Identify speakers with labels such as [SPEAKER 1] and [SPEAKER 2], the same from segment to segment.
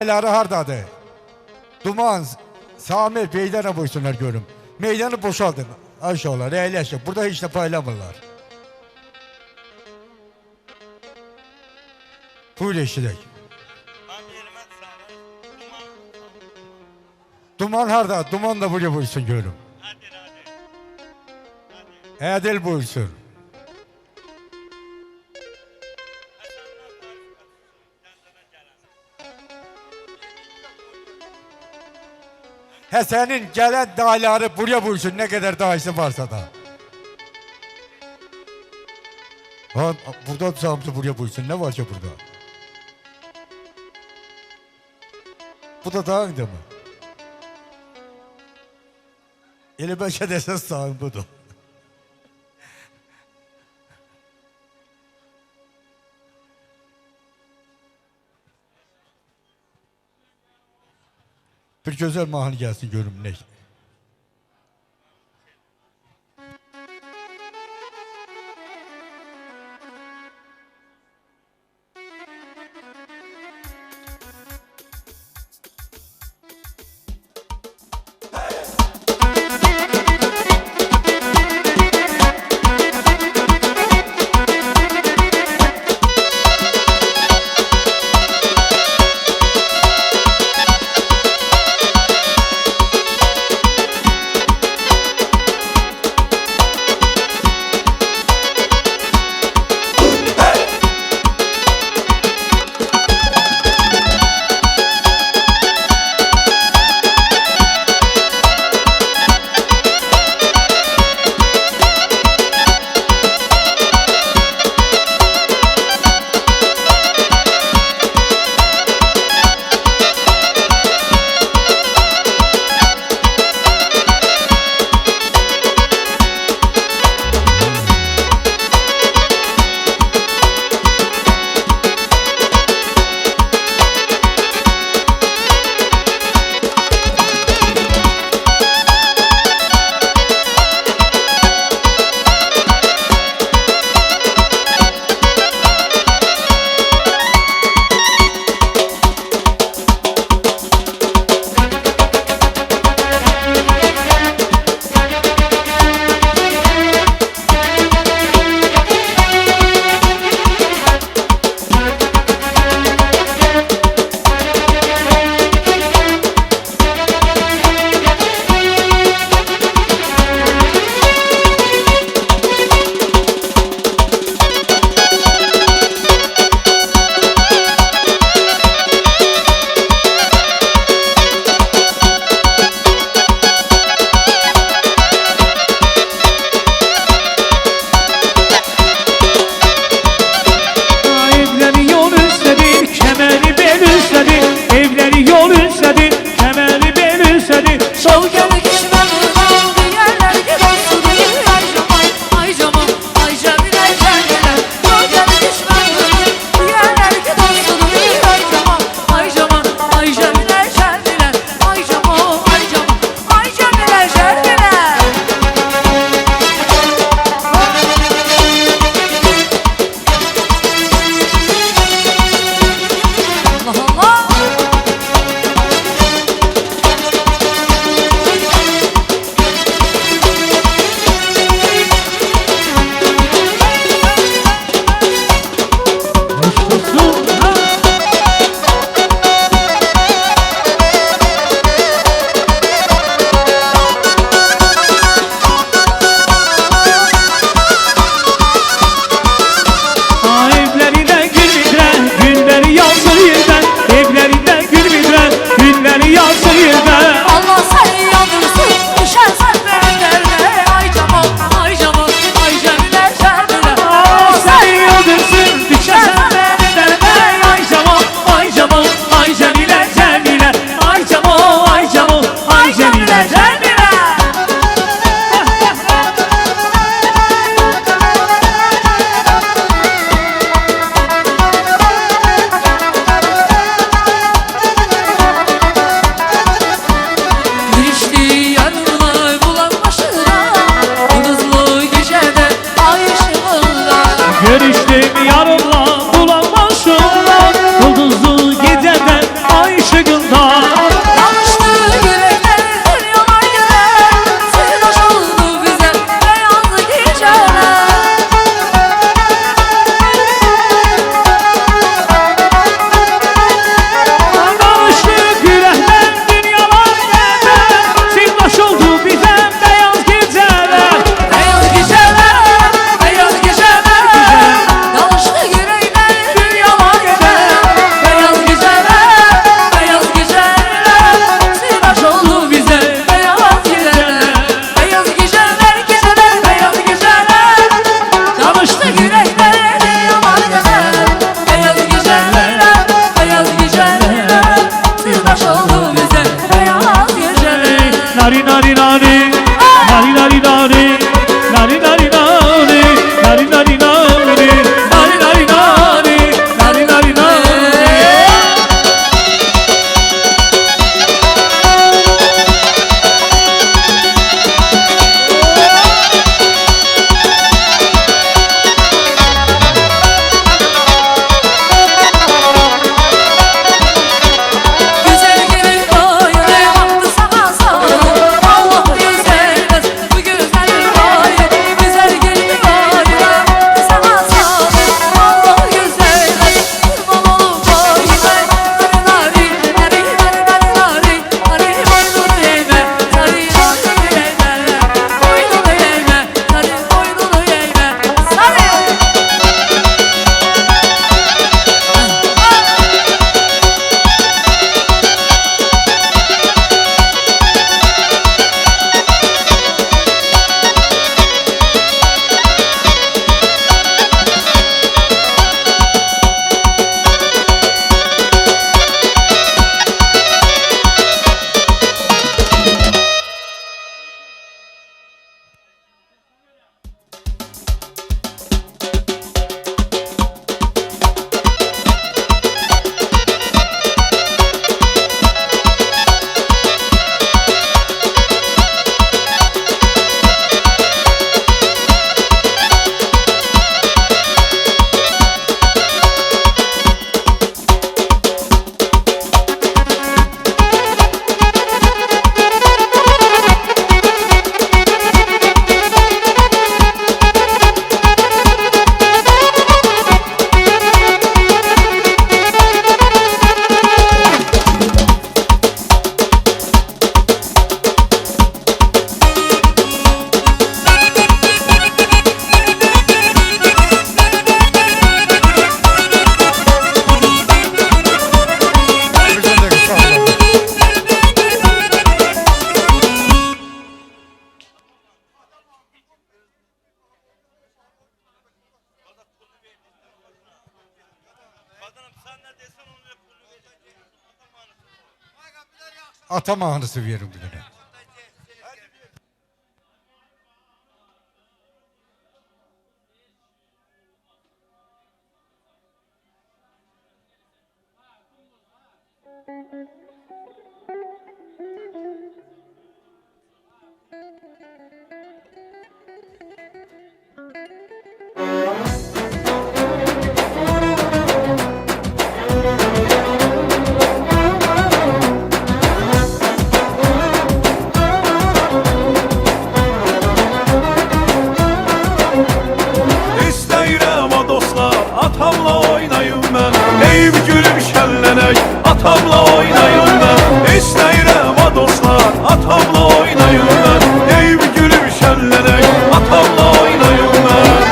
[SPEAKER 1] Ları hardadır? Duman, Sami meydana buysunlar görüm. Meydanı boşaldın. Aşağılar, eğleşin. Burada hiç de paylamırlar. Buyur eşidek. Duman harda? Duman da buraya buyursun görüm. Edil buyursun. He senin gelen dağları buraya buyursun ne kadar dağısı varsa da. Ha, buradan sağımızı buraya buyursun ne varsa burada. Bu da dağındı mı? Eli beşe desen sağım budur. Bir güzel mahnı gelsin görüm ne? ata mahnısı verin bir tane.
[SPEAKER 2] Atamla oynayım ben, deyib gülüb şənlənək. Atamla oynayım ben, istəyirəm a dostlar. Atamla oynayım ben, deyib gülüb şənlənək. Atamla oynayım ben.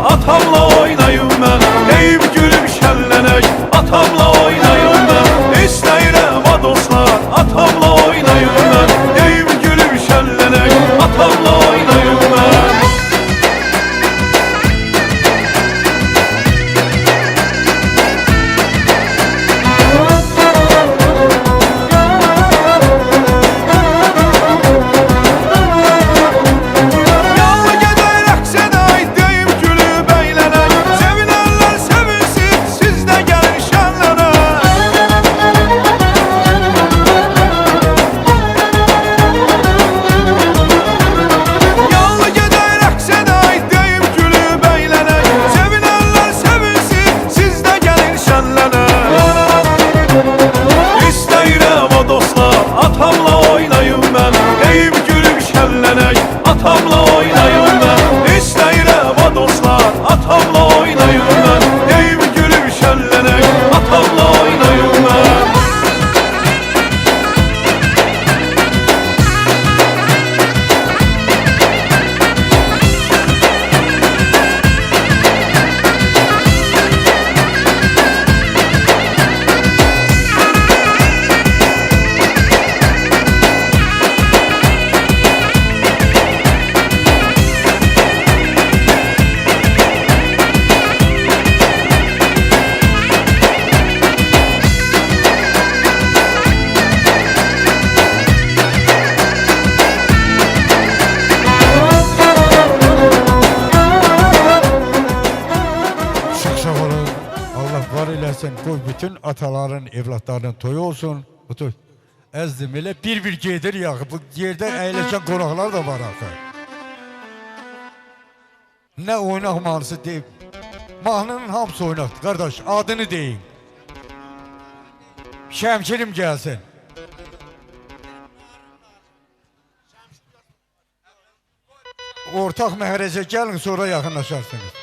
[SPEAKER 2] Atamla oynayım ben, deyib gülüb şənlənək. Atamla oynayım ben, istəyirəm a dostlar. Atamla oynayım ben, deyib gülüb şənlənək. Atamla oynayım ben. Atamla oynayım ben, deyib gülüb şənlənək. Atamla oynayım ben, istəyirəm a dostlar. Atamla oynayım ben, deyib gülüb şənlənək. Atamla oynayım ben.
[SPEAKER 1] Sen koy bütün ataların, evlatlarının toyu olsun. Otur. Ezdim elə bir gedir ya. Bu yerdə əyləşən qonaqlar da var axı. Ne oynaq mahnısı deyib. Mahnının hamısı oynaqdır. Qardaş, adını deyin. Şəmkirim gəlsin. Ortaq məhrəcə gəlin, sonra yaxınlaşarsınız.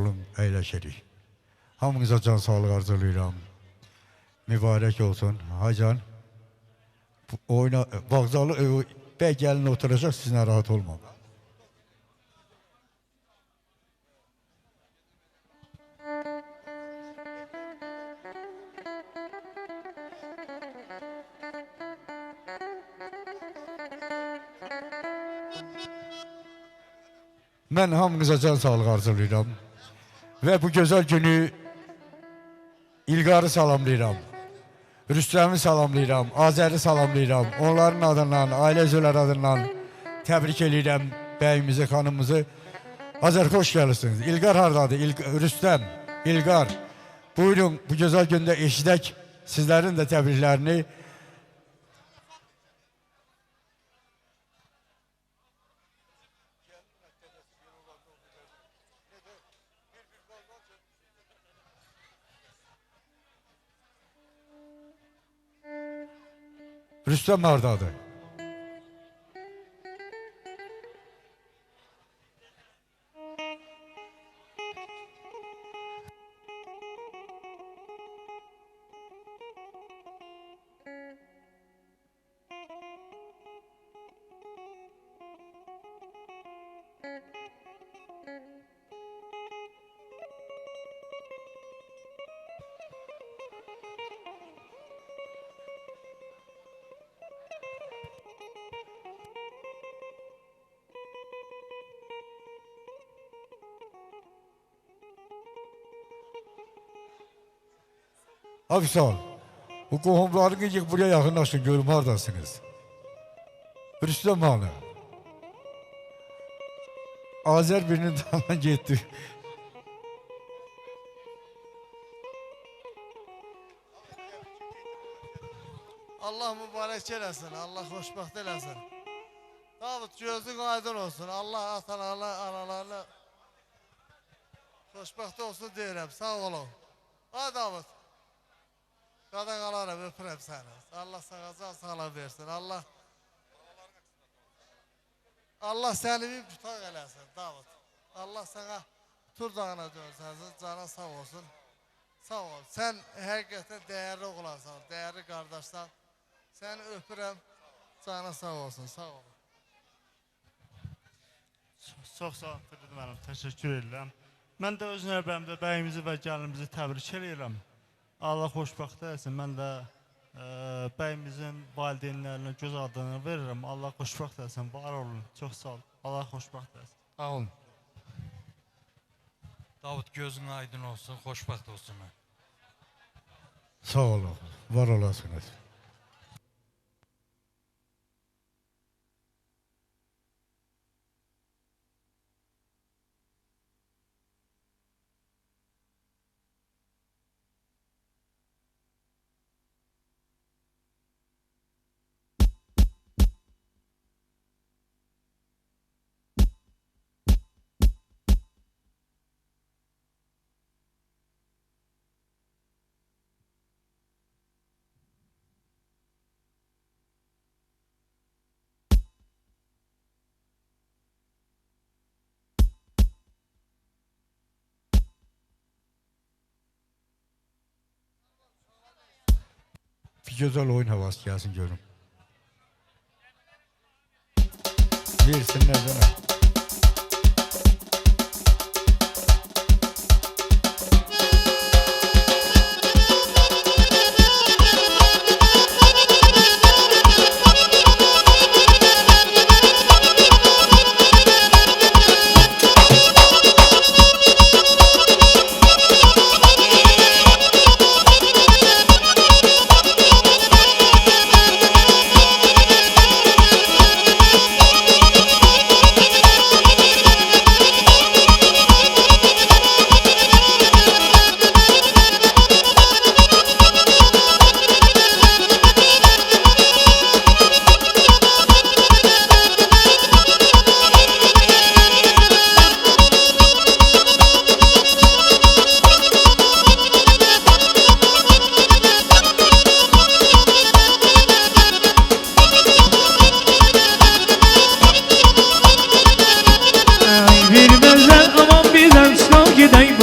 [SPEAKER 1] olun, əyləşirik. Hamınıza can sağlığı arzulayıram. Mübarək olsun. Hacan, oyna, vağzalı bəy gəlin oturacaq, siz narahat olmayın. Mən hamınıza can sağlığı arzulayıram. Və bu gözəl günü İlqarı salamlayıram. Rüstəmi salamlayıram. Azəri salamlayıram. Onların adından, ailə üzvləri adından təbrik edirəm bəyimizi, xanımızı. Azər, xoş gəlirsiniz. İlqar hardadır? Rüstəm, İlqar. Buyurun, bu gözəl gündə eşidək sizlərin də təbriklərini. Rüstəm hardadır? Abi sağ ol. Bu qohumlarını yık buraya yaxınlaşın, görüm haradasınız. Rüstəm hanı. Azər birinin dalına getdi.
[SPEAKER 3] Allah mübarək eləsin, Allah xoşbəxt eləsin. Davud, gözün aydın olsun, Allah atalarla, analarla xoşbəxt olsun deyirəm, sağ olun. Ha Davud, qadan qalarım, öpürəm səni. Allah sana can sağlam versin, Allah səni bir tutaq eləsin, Davud. Allah sana Tur dağına dönsənsin, cana sağ olsun. Sağ ol, sən həqiqətən dəyərli oğlansan, dəyərli qardaşsan. Səni öpürəm, cana sağ olsun, sağ ol.
[SPEAKER 4] Çox sağ ol, mənim, təşəkkür edirəm. Mən də öz növbəmdə bəyimizi və gəlinimizi təbrik edirəm. Allah xoşbəxt eləsin, mən də bəyimizin valideynlərinə göz adını verirəm. Allah xoşbəxt eləsin, var olun, çox sağ ol. Allah xoşbəxt eləsin.
[SPEAKER 5] Sağ olun. Davud, gözün aydın olsun, xoşbəxt olsun.
[SPEAKER 1] Sağ olun, var olasınız. Bir güzel oyun havası gelsin görüm. Versinler değil mi?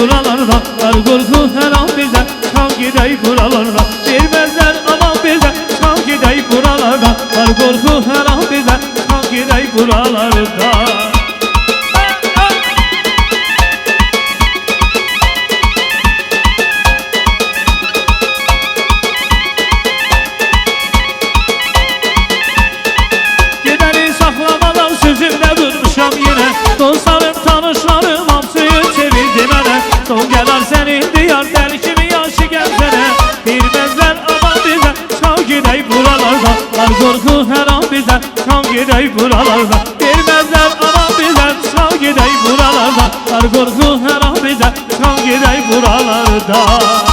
[SPEAKER 6] buralardan. Var qorxu hər an bizə, çıxaq gedək buralardan. Verməzlər aman bizə, çıxaq gedək buralardan. Var qorxu hər an bizə, çıxaq gedək buralardan. Dostlarım, tanışlarım, hamsıyı çevirdi mənə. Son gələr sənin diyar, dəli kimi yaşı gəlsənə. Bilməzlər aman bizə, çıxaq gedək buralardan. Var qorxu hər an bizə, çıxaq gedək buralardan. Bilməzlər aman bizə, çıxaq gedək buralardan. Var qorxu hər an bizə, çıxaq gedək buralardan.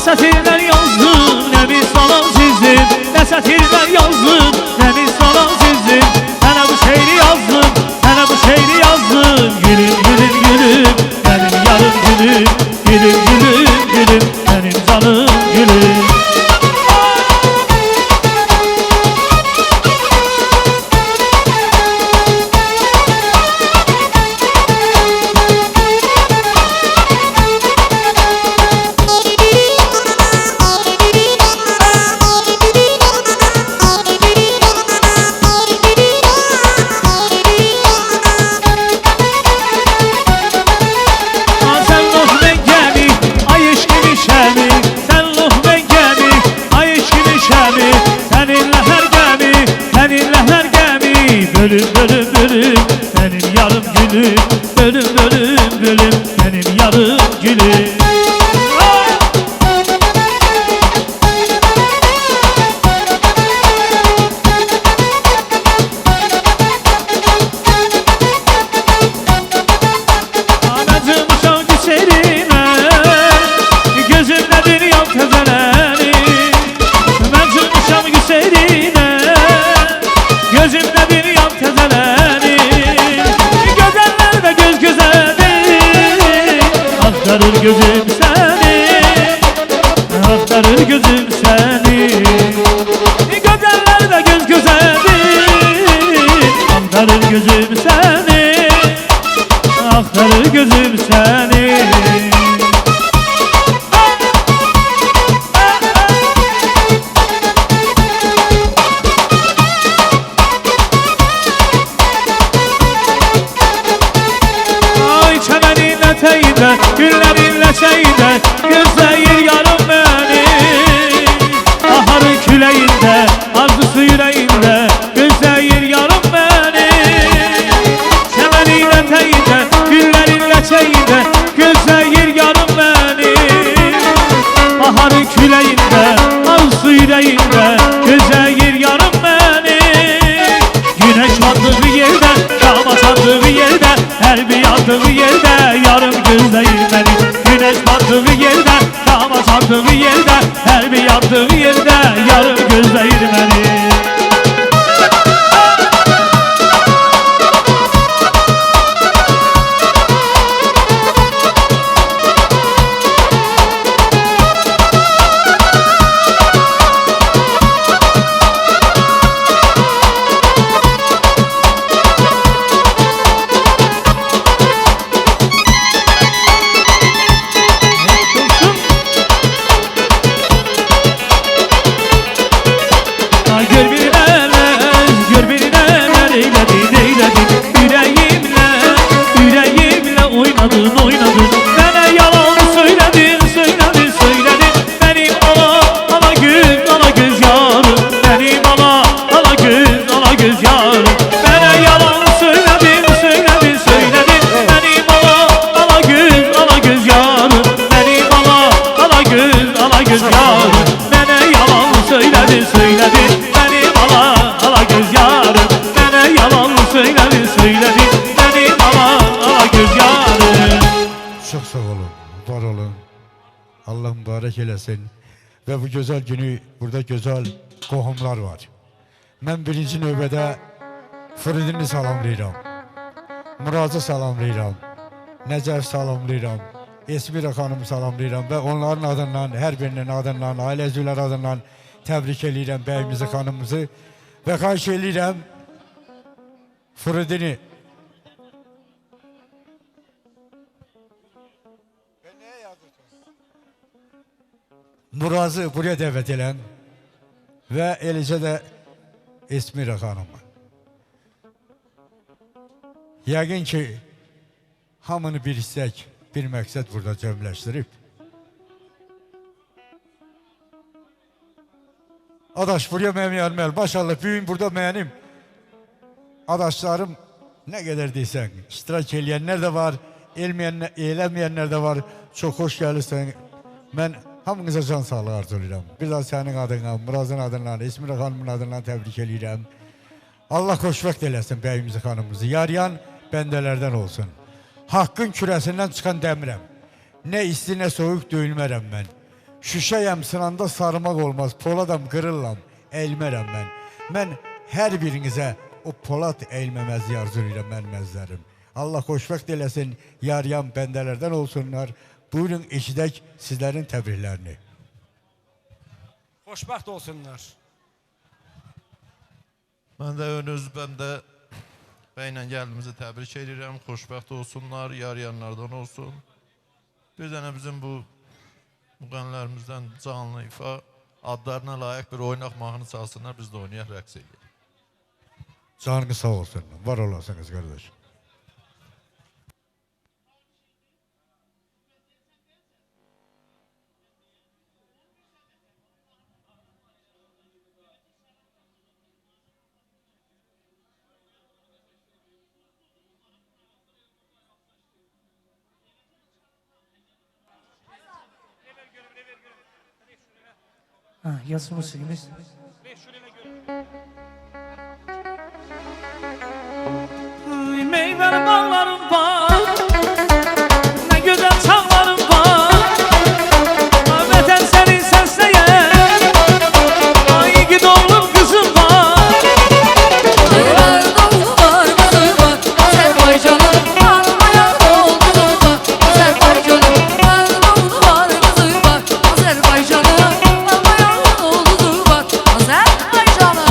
[SPEAKER 6] Sətirlər yazdım, nə bir salam çizdim. Nə sətirlər yazdım, nə bir salam çizdim. Sənə bu şeiri yazdım, sənə bu şeiri yazdım. Gülüm, gülüm, gülüm, benim yarım gülüm. Gülüm, gülüm, gülüm, benim canım gülüm. Bölüm, bölüm, bölüm, benim yarım gülüm. Bölüm, bölüm, bölüm, benim yarım gülüm. Anacığım şarkı serime, gözümle dünya tezeleni. Anacığım şarkı serime, gözümle dünya tezeleni. Gözeller de göz gözedir, aktarır gözüm seni. Aktarır gözüm seni. Gözeller de göz gözedir, aktarır gözüm seni. Aktarır gözüm seni. Eteğinde, güllerin leçeğinde gözleyir yarım beni. Baharın küleyinde, arzusu yüreğinde gözleyir yarım beni. Çemenin eteğinde, güllerin leçeğinde gözleyir yarım beni. Baharın küleyinde, arzusu yüreğinde gözleyir yarım beni. Güneş battığı yerde, dağ açıldığı yerde, her bir yandığı yerde yarım gözleyir beni. Güneş battığı yerde, dağ açıldığı yerde, her bir yandığı yerde yarım gözleyir beni. Oynadın, bana yalan söyledin, söyledin, söyledin. Benim ala göz, ala göz yarım. Benim ala göz yarım. Bana yalan söyledin, söyledin, söyledin. Benim ala göz yarım. Benim ala göz yarım. Bana yalan söyledin, söyledin. Benim ala göz yarım. Bana yalan söyledin, söyledin. Benim ala göz yarım.
[SPEAKER 1] Çok sağ olun, var olun. Allah mübarek eləsin. Ve bu güzel günü burada güzel qohumlar var. Ben birinci növbədə Fridini salamlayıram. Murazı salamlayıram. Nəcəf salamlayıram. Esmira xanımı salamlayıram və onların adından, hər birinin adından, ailə üzvləri adından təbrik edirəm bəyimizi, xanımımızı və xahiş edirəm Fridini Murazı buraya dəvət elən və eləcə də Esmira xanımı. Yəqin ki, hamını bir istək, bir məqsəd burada cəmləşdirib. Adaş, buraya mənim gəlməli. Maşallah, büyün burada mənim adaşlarım nə qədər deysən, iştirak eləyənlər də var, eləməyənlər də var. Çox xoş gəlirsən. Mən hamınıza can sağlığı arzulayıram. Bir daha sənin adından, Murazın adından, Esmira xanımın adından təbrik edirəm. Allah xoşbəxt eləsin bəyimizi, xanımımızı. Yarayan bəndələrdən olsun. Haqqın kürəsindən çıxan dəmirəm. Nə isti, nə soyuq döyülmərəm mən. Şüşəyəm, sınanda sarımaq olmaz. Poladam, qırırlam, əyilmərəm mən. Mən hər birinizə o polad əyilməməzi arzulayıram mənim əzlərim. Allah xoşbəxt eləsin, yarayan bəndələrdən olsunlar. Buyurun, eşidək sizlərin təbriklərini.
[SPEAKER 7] Xoşbəxt olsunlar.
[SPEAKER 8] Mən də önüz, mən də bəylə gəlimizi təbrik edirəm. Xoşbəxt olsunlar, yarayanlardan olsun. Bir dənə bizim bu müğənnilərimizdən canlı ifa adlarına layiq bir oynaq mahnı çalsınlar, biz də oynayaq, rəqs edək.
[SPEAKER 1] Canını sağ olsun, var olasınız qardaş.
[SPEAKER 6] Yazı musikimiz. Meyveli bağlarım var, ne güzel çağlarım var. Vətən səni səsləyər, ay gid oğlum kızım var.
[SPEAKER 9] Aylar dolu var, kızım var, Azərbaycanım almayan oldu var. Azərbaycanım dolu var, kızım var, Azərbaycanım almayan oldu var. Azərbaycanım.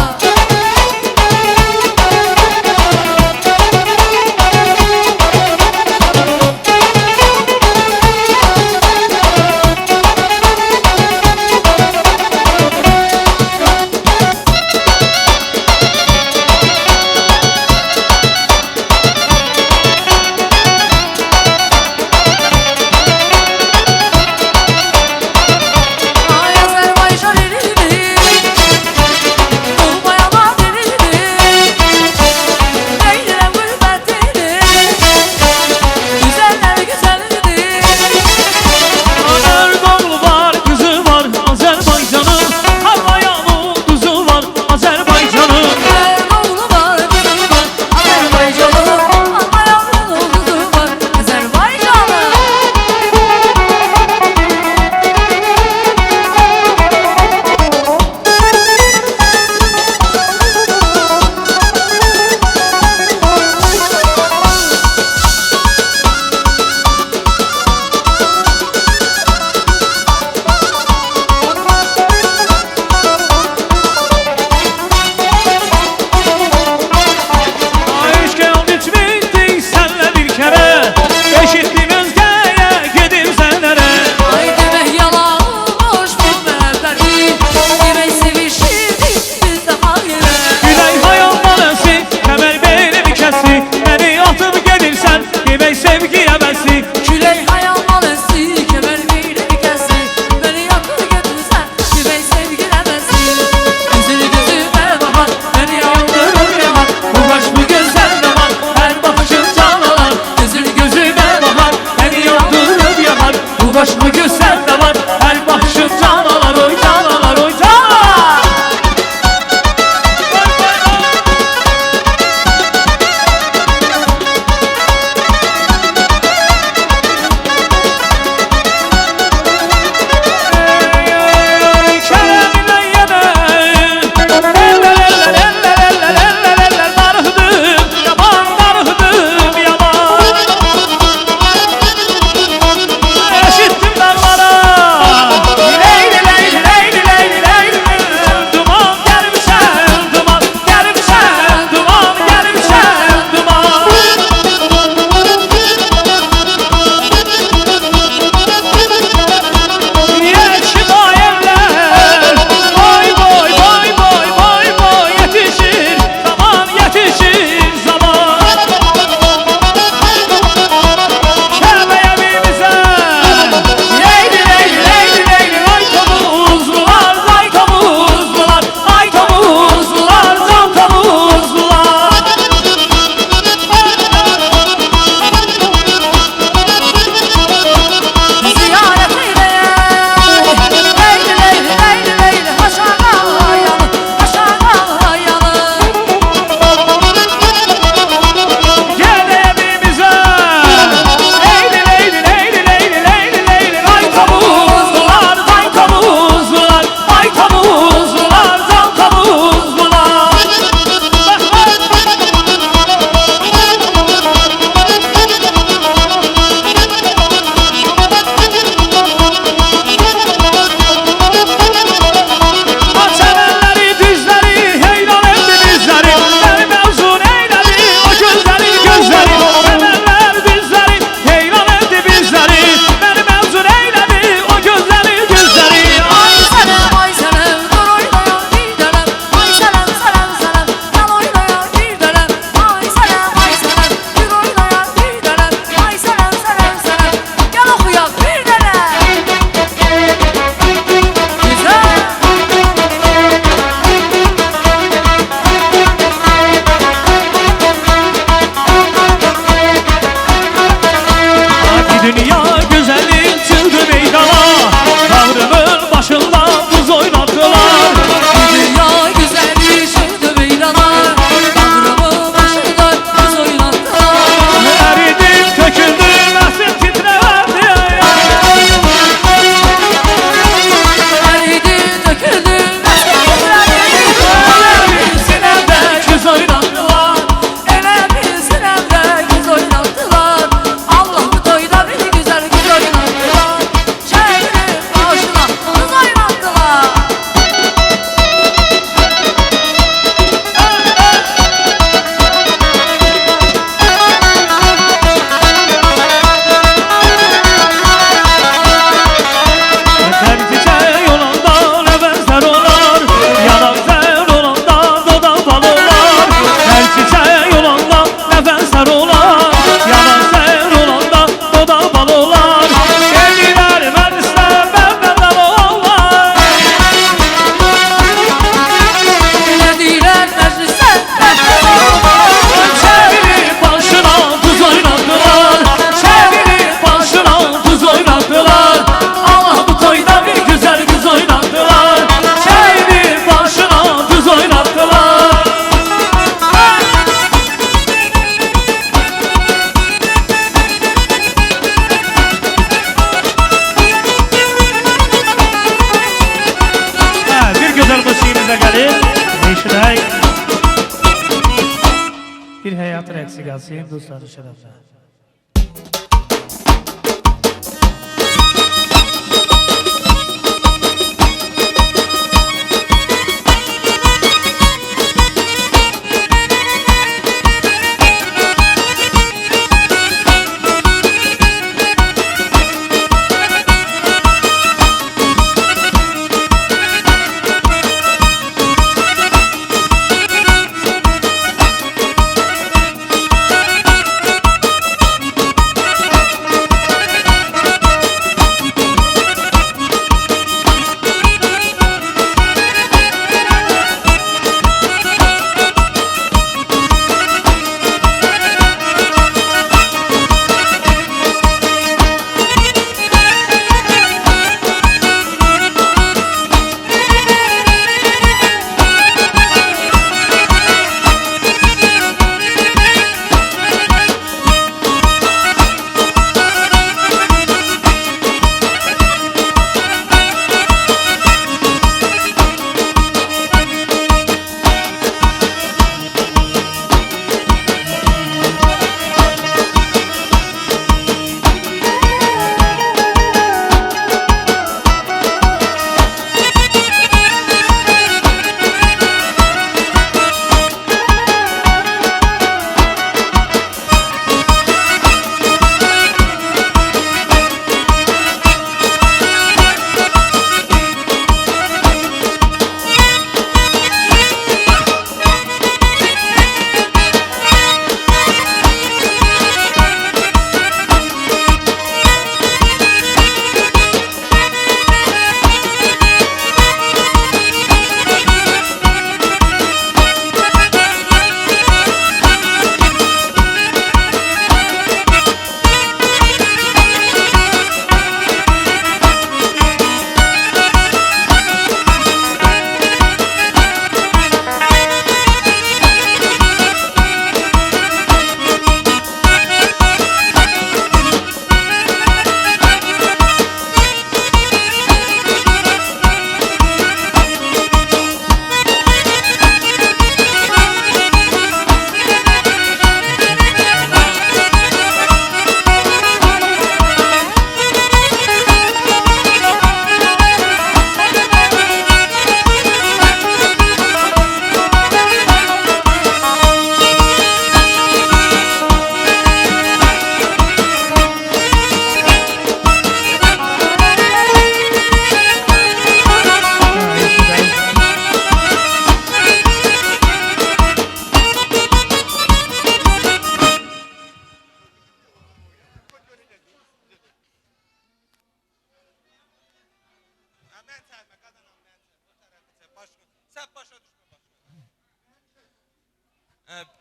[SPEAKER 6] gelsin dostları şerefine.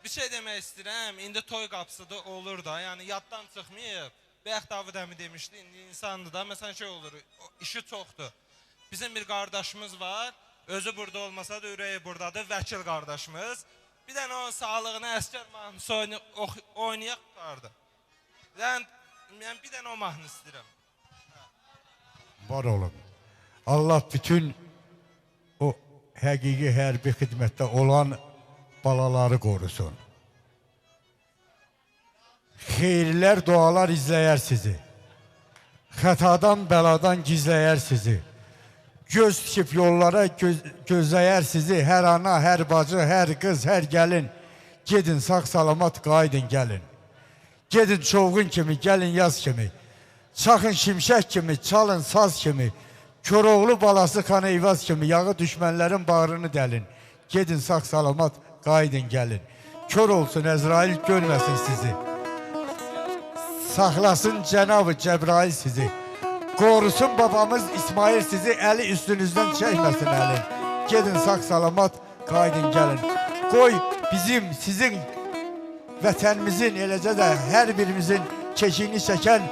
[SPEAKER 7] Bir şey demək istəyirəm, indi toy qapısı da olur da, yəni yaddan çıxmayıb. Bəyək David əmi demişdi, indi insandır da, məsələn şey olur, işi çoxdur. Bizim bir qardaşımız var, özü burada olmasa da ürəyi buradadır, vəkil qardaşımız. Bir dənə o sağlığına əskər mahnısı oynayaq tutardı. Yəni bir dənə o mahnı istəyirəm.
[SPEAKER 1] Var olun. Allah bütün o həqiqi hərbi xidmətdə olan balaları qorusun. Xeyirlər, dualar izləyər sizi. Xətadan, bəladan gizləyər sizi. Göz tikib yollara gözləyər sizi. Hər ana, hər bacı, hər qız, hər gəlin. Gedin sağ salamat qaydın gəlin. Gedin çovğun kimi, gəlin yaz kimi. Çaxın şimşək kimi, çalın saz kimi. Köroğlu balası Kaneyvaz kimi, yağı düşmənlərin bağrını dəlin. Gedin sağ salamat qaydın gəlin. Kör olsun Əzrail görməsin sizi. Saxlasın Cənab-ı Cəbrail sizi. Qorusun babamız İsmail sizi, əli üstünüzdən çəkməsin əlin. Gedin sağ salamat qaydın gəlin. Qoy bizim, sizin vətənimizin, eləcə də hər birimizin keşiyini çəkən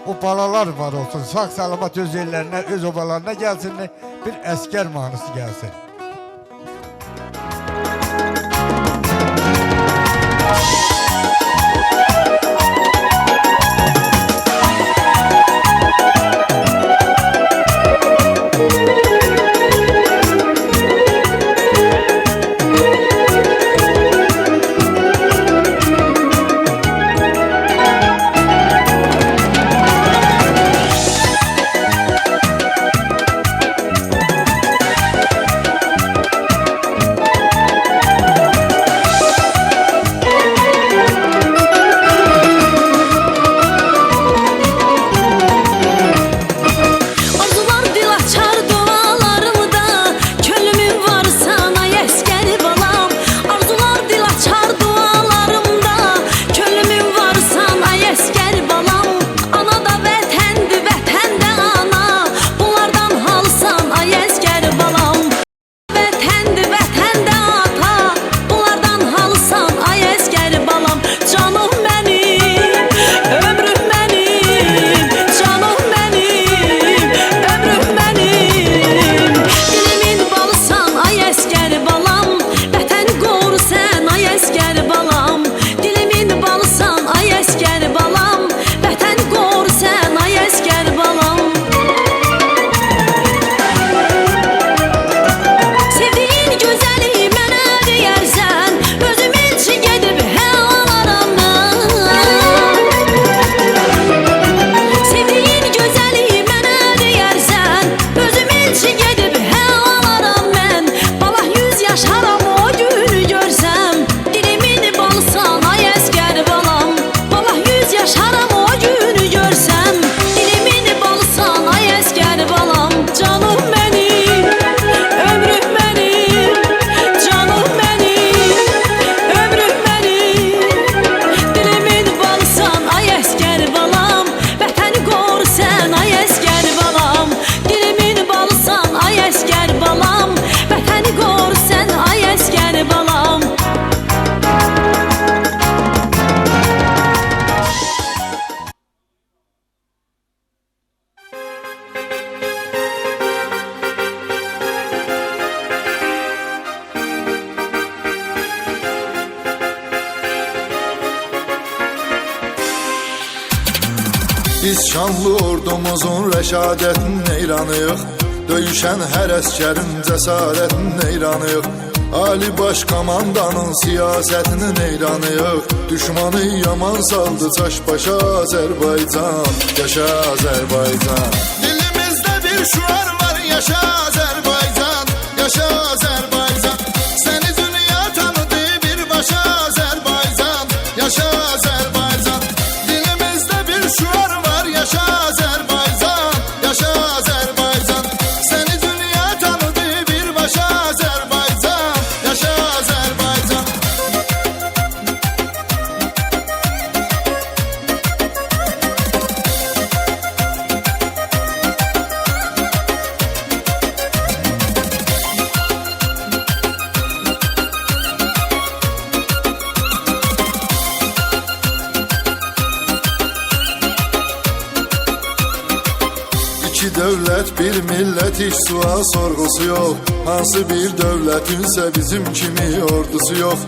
[SPEAKER 1] o balalar var olsun. Sağ salamat öz ellərinə, öz obalarına gəlsin, bir əskər mahnısı gəlsin.
[SPEAKER 10] Biz şanlı ordumuzun rəşadətin eyranıyıq. Döyüşən hər əskərin cəsarətin eyranıyıq. Ali baş komandanın siyasətinin eyranıyıq. Düşmanı yaman saldı çaş başa Azərbaycan. Yaşa Azərbaycan. Dilimizdə bir şuar var, yaşa Azərbaycan. Yaşa Azərbaycan. Səni dünya tanıdı birbaşa Azərbaycan. Yaşa Azərbaycan. Dilimizdə bir şuar var, yaşa Azərbaycan. Yaşa Azərbaycan. Səni dünya tanıdı birbaşa Azərbaycan. Yaşa Azərbaycan. İki dövlət, bir millət, hiç sual sorğusu yox. Hansı bir dövlətinsə bizim kimi ordusu yox.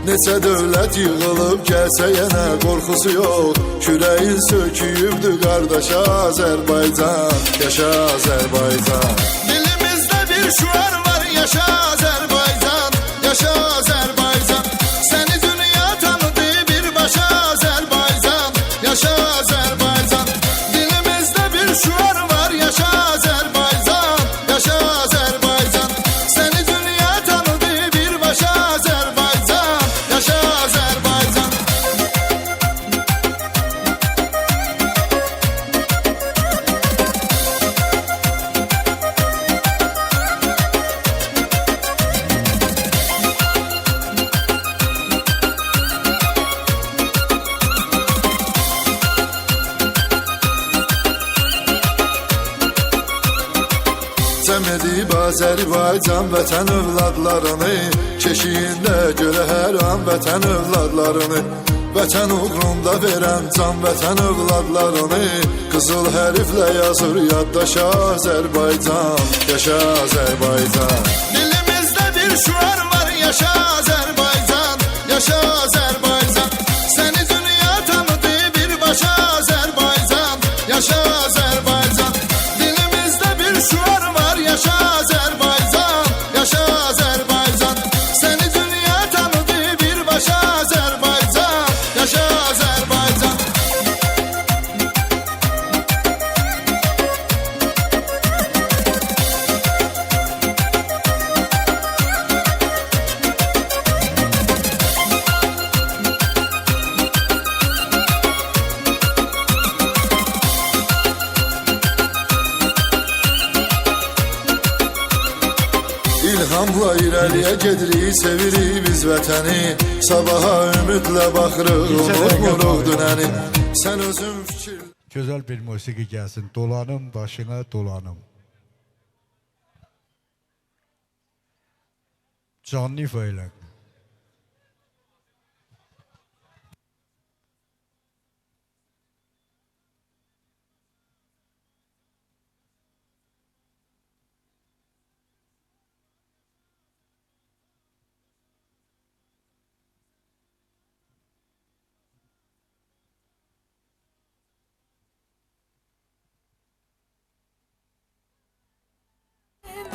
[SPEAKER 10] Neçə dövlət yığılıb gəlsə yenə qorxusu yox. Kürəyin söküyübdü qardaşa Azərbaycan. Yaşa Azərbaycan. Dilimizdə bir şuar var, yaşa Azərbaycan. Yaşa Azərbaycan. Səni dünya tanıdı birbaşa Azərbaycan. Yaşa Azərbaycan. Dilimizdə bir şuar var, yaşa Azərbaycan. Yaşa Azərbaycan. Səni dünya tanıdı birbaşa Azərbaycan. Yaşa Azərbaycan. Cəm edib Azərbaycan vətən övladlarını, keşiyində görə hər an vətən övladlarını. Vətən uğrunda verən can vətən övladlarını, qızıl hərflə yazır yaddaşa Azərbaycan. Yaşa Azərbaycan. Dilimizdə bir şuar var, yaşa Azərbaycan. Yaşa Azərbaycan. Səni dünya tanıdı birbaşa Azərbaycan. Yaşa Azərbaycan. Dilimizdə bir şuar var, yaşa Azərbaycan. Yaşa Azərbaycan. Səni dünya tanıdı birbaşa Azərbaycan. Yaşa Azərbaycan. İlhamla irəliyə gedirik, sevirik biz vətəni. Sabaha ümidlə baxırıq, unutmuruq dünəni. Sən özün fikir...
[SPEAKER 1] Gözəl bir musiqi gəlsin. Dolanım başına dolanım. Canlı ifa elə.
[SPEAKER 9] Benim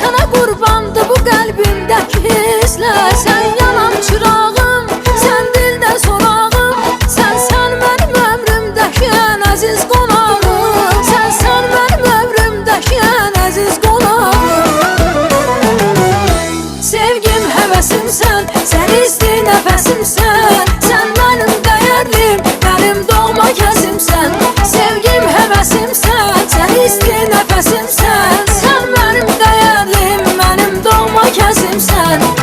[SPEAKER 9] sənə qurbandı bu qəlbimdəki hisslər. Sən yanan çırağım, sən dildə sorağım, sən mənim ömrümdəki ən əziz qonağım. Sən mənim ömrümdəki ən əziz qonağım. Sevgim həvəsimsən, sən isti nəfəsimsən, sən mənim dəyərlim, mənim doğma kəsimsən. Sevgim həvəsimsən, sən isti nəfəsimsən, sən mənim dəyərlim, mənim doğma kəsimsən.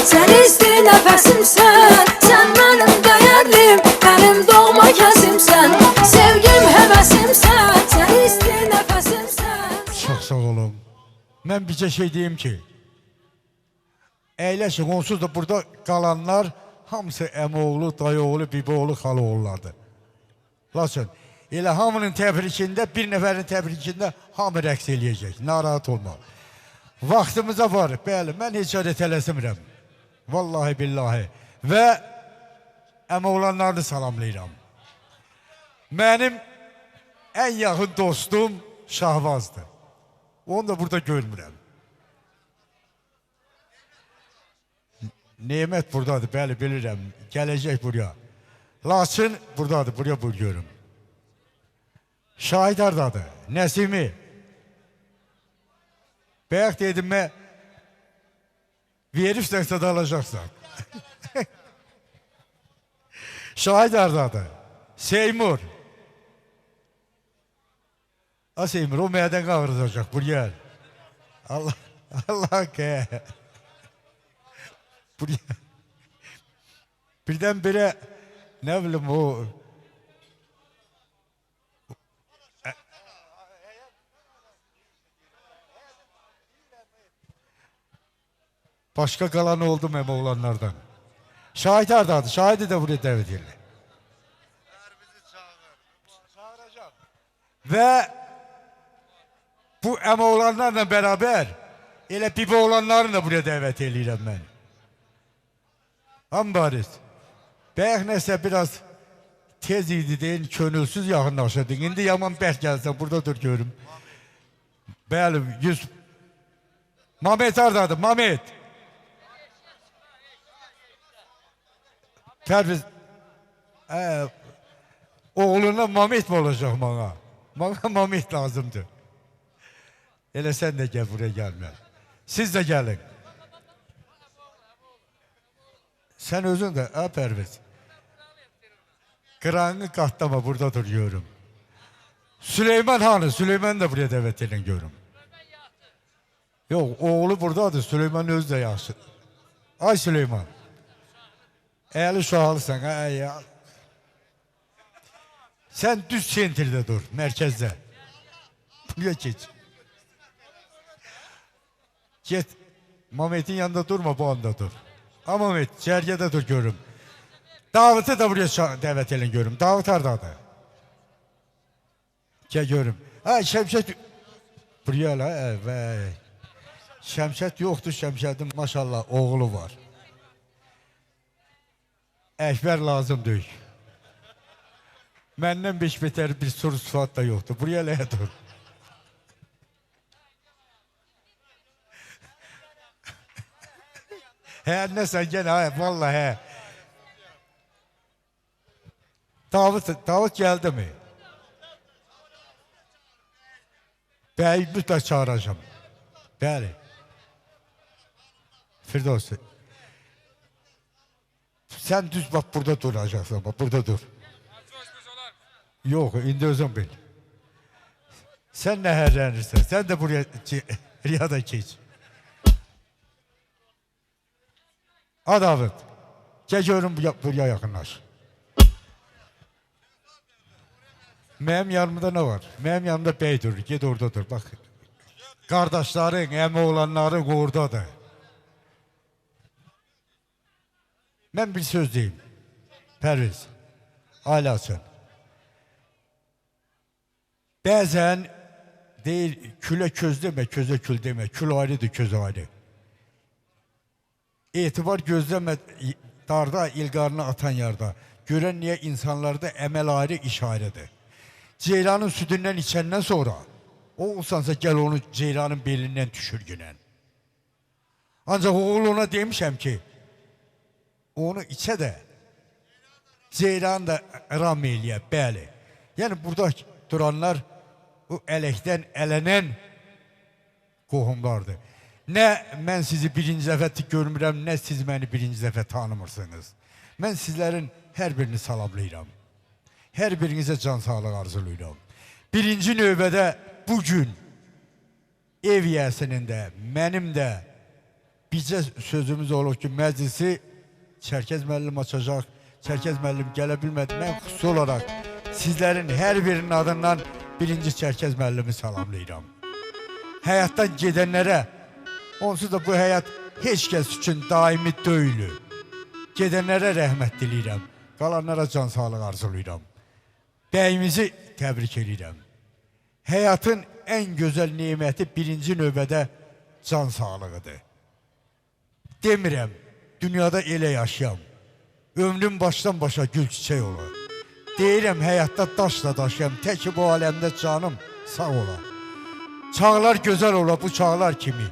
[SPEAKER 9] Sən isti nəfəsimsən, sən mənim dəyərlim, mənim doğma kəsimsən. Sevgim həvəsimsən, sən isti nəfəsimsən.
[SPEAKER 1] Çox sağ olun. Mən bircə şey deyim ki, əyləşin, onsuz da burada qalanlar hamısı əmoğlu, dayıoğlu, biboğlu, xalıoğullardır. Lakin elə hamının təbrikində, bir nəfərin təbrikində hamı rəqs eləyəcək, narahat olma. Vaxtımıza var, bəli, mən heç adə tələsmirəm. Vallahi billahi. Və əmoğlanlarını salamlayıram. Mənim ən yaxın dostum Şahbazdır. Onu da burada görmürəm. Nemət buradadır, bəli, bilirəm. Gələcək buraya. Lakin buradadır, buraya buyuruyorum. Şahid hardadır? Nəsimi. Bəyək dedim mən, verifsənsə də alacaqsan. Şahid hardadır? Seymur. Seymur, o mədən qağıracaq, buraya. Allah ki. Buraya. Birdən birə, nə bilim o... Başka kalan oldu mu oğlanlardan? Şahit hardadır? Şahidi de buraya davet edilir. Ve bu oğlanlarla beraber elə bibi oğlanlarını da buraya davet edirəm mən. Ambariz. Bəyək nəsə biraz tez idi deyin, könülsüz yaxınlaşırdın. İndi yaman bərk gəlsən, burada dur görüm. Bəli, 100... Mamet hardadır? Mamet. Pərviz, oğluna Mamet mi olacaq bana? Bana Mamet lazımdır. Elə sən də gəl buraya gəlmə. Siz də gəlin. Sən özün də, Pərviz. Qıranı qatlama, burada duruyorum. Süleyman hanı? Süleyman da buraya dəvət edin görüm. Yox, oğlu buradadır. Süleyman özü də yaxşı. Ay Süleyman. Əli uşaqlısan, ya. Sən düz sentrdə dur, mərkəzdə. Buraya geç. Get, Mamet'in yanında durma, bu anda dur. Ama Mamet, cərgədə dur görüm. Davut'u da buraya dəvət edin görüm. Davut haradadır? Gəl görüm. Şəmşət, buraya la, vəy. Şəmşət yoxdur, Şəmşətin maşallah oğlu var. Əkbər lazım deyil. Məndən beş betər bir soru sıfat da yoxdur. Buraya eləyə dur. Nəsən gel, vallahi. Davut geldi mi? Bəyi mütləq çağıracağım. Bəli. Firdevs. Sen düz bak, burada duracaksın, bak burada dur. Yok, indi özün bil. Sen nehirlenirsen, sen de buraya Riyada geç. David, gel görün buraya yakınlaş. Benim yanımda ne var? Benim yanımda bey durur, git orada dur, bak. Kardeşlerin, emi olanların oradadır. Ben bir söz diyeyim. Perviz, ailəsin. Bəzən deyil, külə köz demə, közə kül demə. Kül ayrıdır, köz ayrı. Etibar gözləmə, darda, ilgarını atan yarda. Görən niyə insanlarda əməl ayrı, iş ayrıdır. Ceylanın südündən içəndən sonra, o olsansa gəl onu ceylanın belindən düşürgünən. Ancaq oğul ona demişəm ki, onu içə də, ceylan da ram eləyə, bəli. Yəni burada duranlar o ələkdən ələnən qohumlardır. Nə mən sizi birinci dəfə görmürəm, nə siz məni birinci dəfə tanımırsınız. Mən sizlərin hər birini salamlayıram. Hər birinizə can sağlıq arzulayıram. Birinci növbədə bugün ev yəsinin də, mənim də bizə sözümüz olur ki, məclisi Çərkəz müəllim açacaq. Çərkəz müəllim gələ bilmədi. Mən xüsusi olaraq sizlərin hər birinin adından birinci Çərkəz müəllimi salamlayıram. Həyatdan gedənlərə, onsuz da bu həyat heç kəs üçün daimi deyil. Gedənlərə rəhmət diləyirəm. Qalanlara can sağlıq arzulayıram. Bəyimizi təbrik edirəm. Həyatın ən gözəl neməti birinci növbədə can sağlığıdır. Demirəm, dünyada elə yaşayam. Ömrüm başdan başa gül çiçək olur. Deyirəm, həyatda daşla daşıyam, tək bu aləmdə canım sağ ola. Çağlar gözəl ola bu çağlar kimi.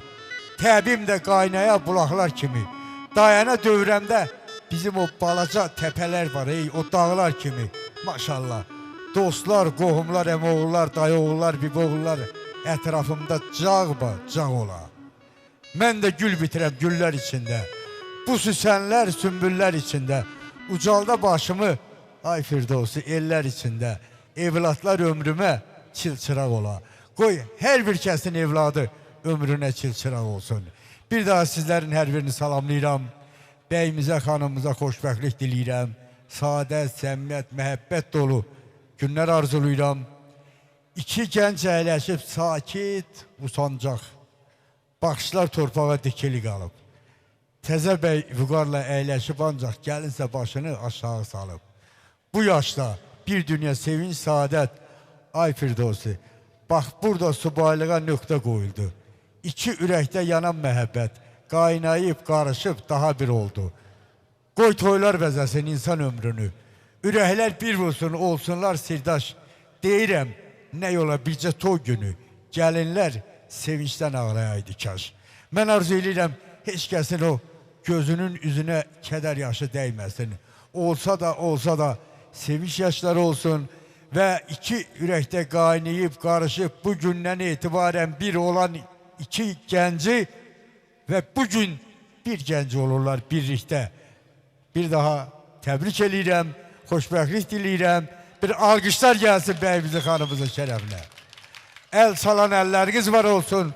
[SPEAKER 1] Təbim də qaynaya bulaqlar kimi. Dayana dövrəmdə bizim o balaca təpələr var, o dağlar kimi. Maşallah. Dostlar, qohumlar, əmoğullar, dayıoğullar, biboğullar ətrafımda cağ ola. Mən də gül bitirəm güllər içində. Bu süsənlər, sümbüllər içində. Ucalda başımı, ay Firdovsi, ellər içində. Evlatlar ömrümə çilçıraq ola. Qoy, hər bir kəsin evladı ömrünə çilçıraq olsun. Bir daha sizlərin hər birini salamlayıram. Bəyimizə, xanımıza xoşbəxtlik diləyirəm. Sadət, səmimiyyət, məhəbbət dolu günlər arzulayıram. İki gənc əyləşib sakit, usancaq. Baxışlar torpağa dikili qalıb. Təzə bəy vüqarla əyləşib ancaq gəlinsə başını aşağı salıb. Bu yaşda bir dünya sevinç, saadət, ay Firdovsi, bax burada subaylığa nöqtə qoyuldu. İki ürəkdə yanan məhəbbət, qaynayıb, qarışıb daha bir oldu. Qoy toylar bəzəsin insan ömrünü. Ürəklər bir vursun, olsunlar sirdaş. Deyirəm, nə yola bircə toy günü. Gəlinlər sevinçdən ağlayaydı kaş. Mən arzu edirəm, heç kəsin o gözünün üzünə kədər yaşı dəyməsin. Olsa da sevinç yaşları olsun və iki ürəkdə qaynayıb, qarışıb bu gündən etibarən bir olan iki gənci və bugün bir gənci olurlar birlikdə. Bir daha təbrik edirəm, xoşbəxtlik diləyirəm. Bir alqışlar gəlsin bəyimizin, xanımızın şərəfinə. Əl salan əlləriniz var olsun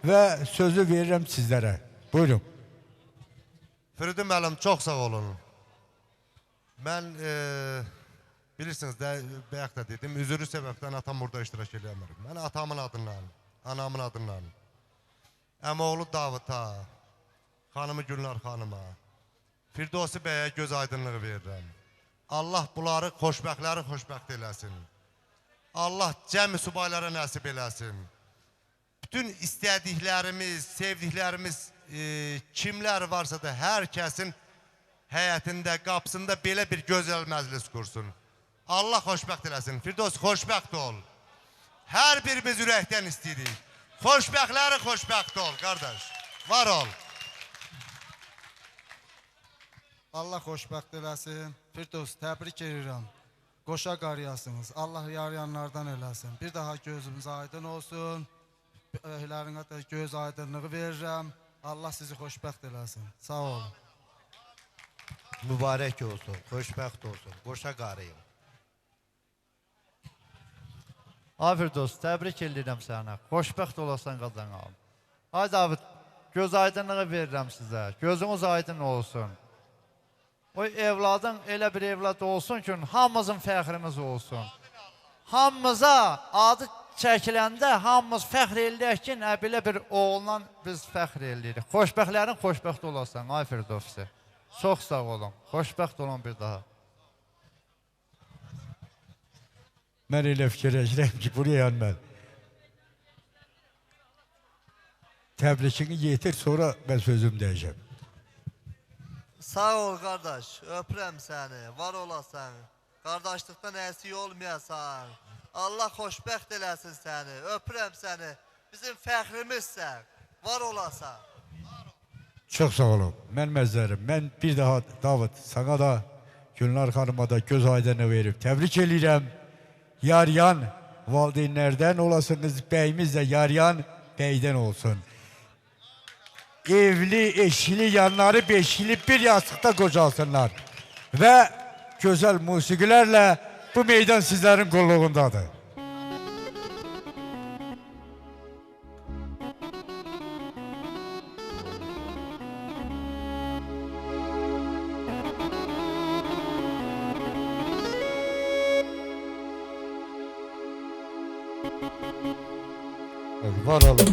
[SPEAKER 1] və sözü verirəm sizlərə. Buyurun.
[SPEAKER 11] Firidun müəllim, çox sağ olun. Mən, bilirsiniz, bayaq da dedim, üzürü səbəbdən atam burada iştirak edəmərim. Mən atamın adından, anamın adından, əmoğlu Davıta, xanımı Gülnar xanıma, Firdovsi bəyə göz aydınlığı verirəm. Allah bunları xoşbəxtləri xoşbəxt eləsin. Allah cəmi subaylara nəsib eləsin. Bütün istədiklərimiz, sevdiklərimiz kimlər varsa da hər kəsin həyətində, qapısında belə bir gözəl məclis qursun. Allah xoşbəxt eləsin. Firdovsi, xoşbəxt ol. Hər birimiz ürəkdən istəyirik. Xoşbəxtləri xoşbəxt ol, qardaş. Var ol.
[SPEAKER 3] Allah xoşbəxt eləsin. Firdovs, təbrik edirəm. Qoşa qarıyasınız. Allah yarayanlardan eləsin. Bir daha gözümüz aydın olsun. Əhlərinə də göz aydınlığı verirəm. Allah sizi xoşbəxt eləsin. Sağ olun.
[SPEAKER 12] Mübarək olsun, xoşbəxt olsun. Qoşa qarıyım. Afir dost, təbrik edirəm sənə. Xoşbəxt olasan qazanalım. Ay David, göz aydınlığı verirəm sizə. Gözünüz aydın olsun. O evladın elə bir evlad olsun ki, hamımızın fəxrimiz olsun. Hamımıza adı çəkiləndə hamımız fəxr eləyək ki, belə bir oğuldan biz fəxr eləyirik. Xoşbəxtlərin xoşbəxt olasan, ay Firdovsi. Çox sağ olun, xoşbəxt olun bir daha.
[SPEAKER 1] Mən elə fikirləşirəm ki, buraya mən təbrikini yetir, sonra mən sözüm deyəcəm.
[SPEAKER 3] Sağ ol qardaş, öpürəm səni, var olasan. Qardaşlıqdan əksik olmayasan. Allah xoşbəxt eləsin səni, öpürəm səni. Bizim fəxrimizsən, var olasan.
[SPEAKER 1] Çox sağ olun. Mən məzlərim. Mən bir daha David, sana da, Gülnar xanıma da göz aydını verib. Təbrik edirəm. Yaryan valideynlərdən olasınız, bəyimiz də yaryan bəydən olsun. Evli, eşli, yanları beşli bir yastıqda qocalsınlar. Və gözəl musiqilərlə bu meydan sizlərin qulluğundadır. Var olun.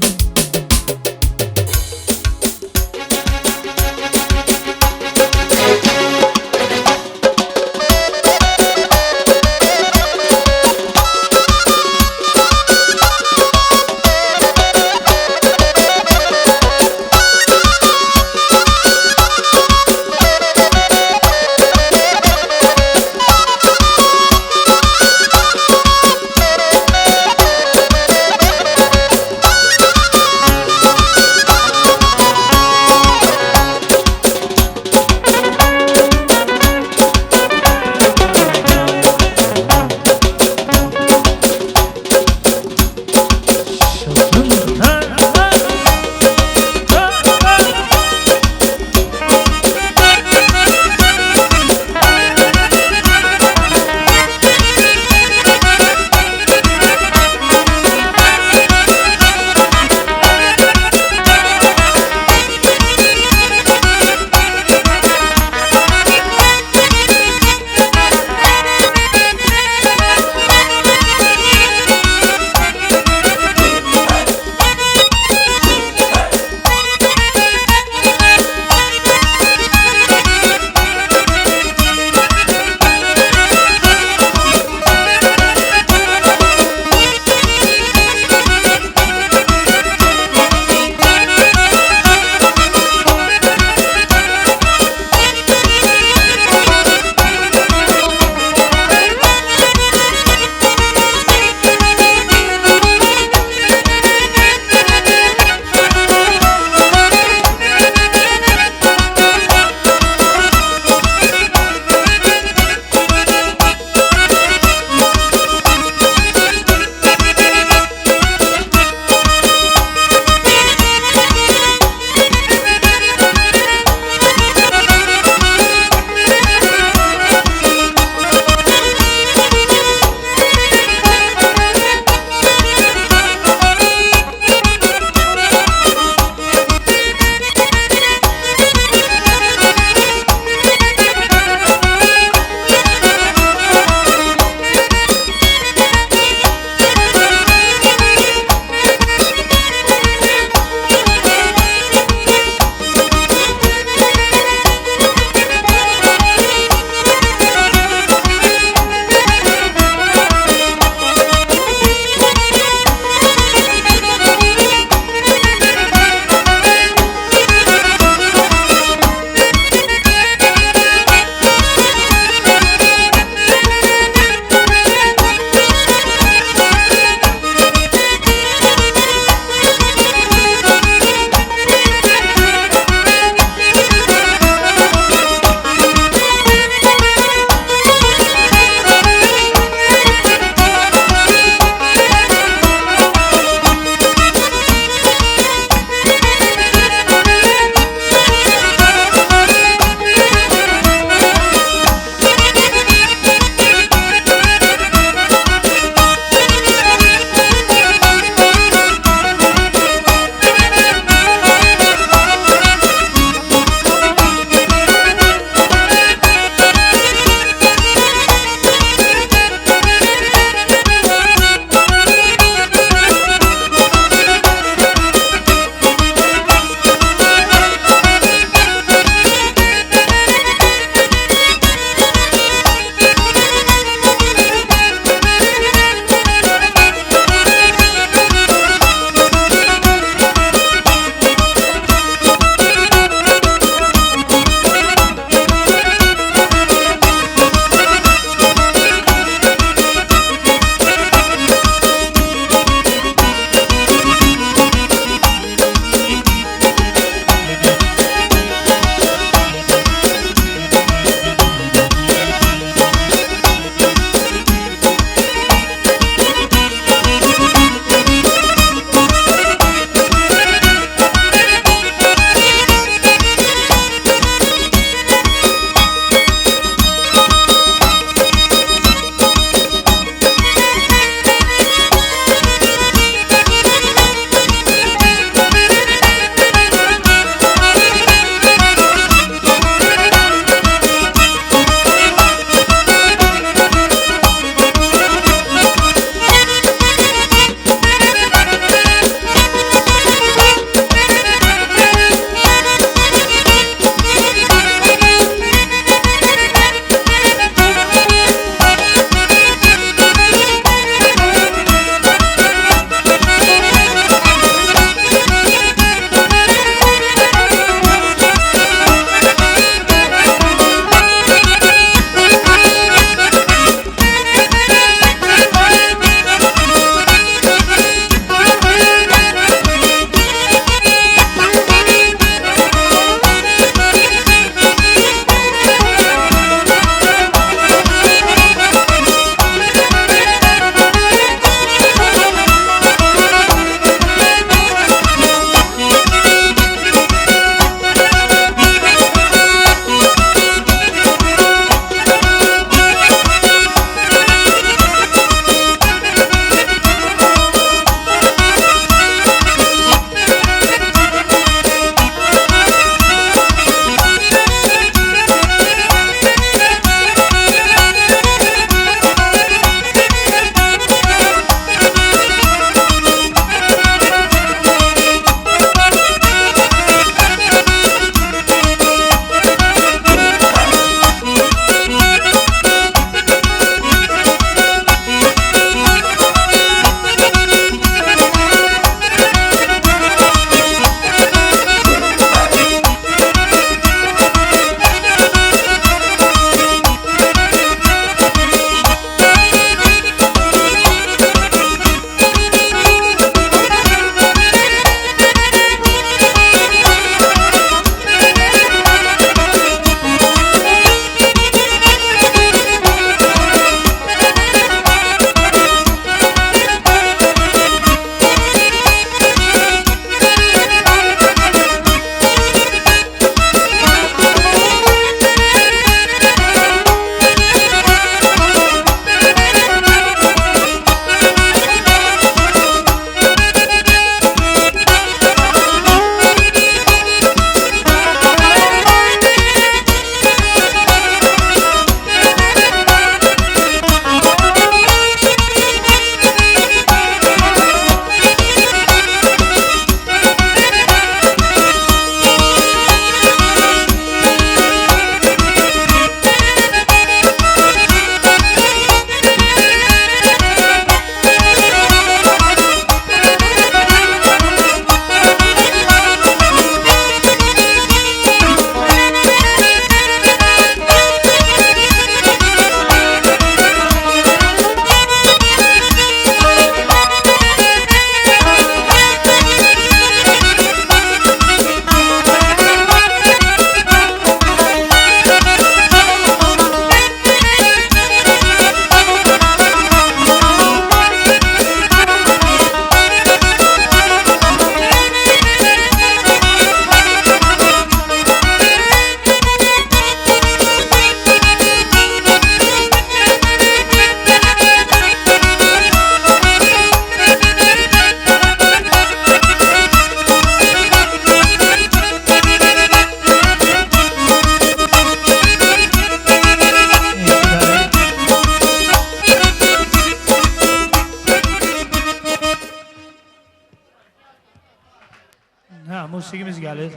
[SPEAKER 6] Ha, musiqimiz gəlir.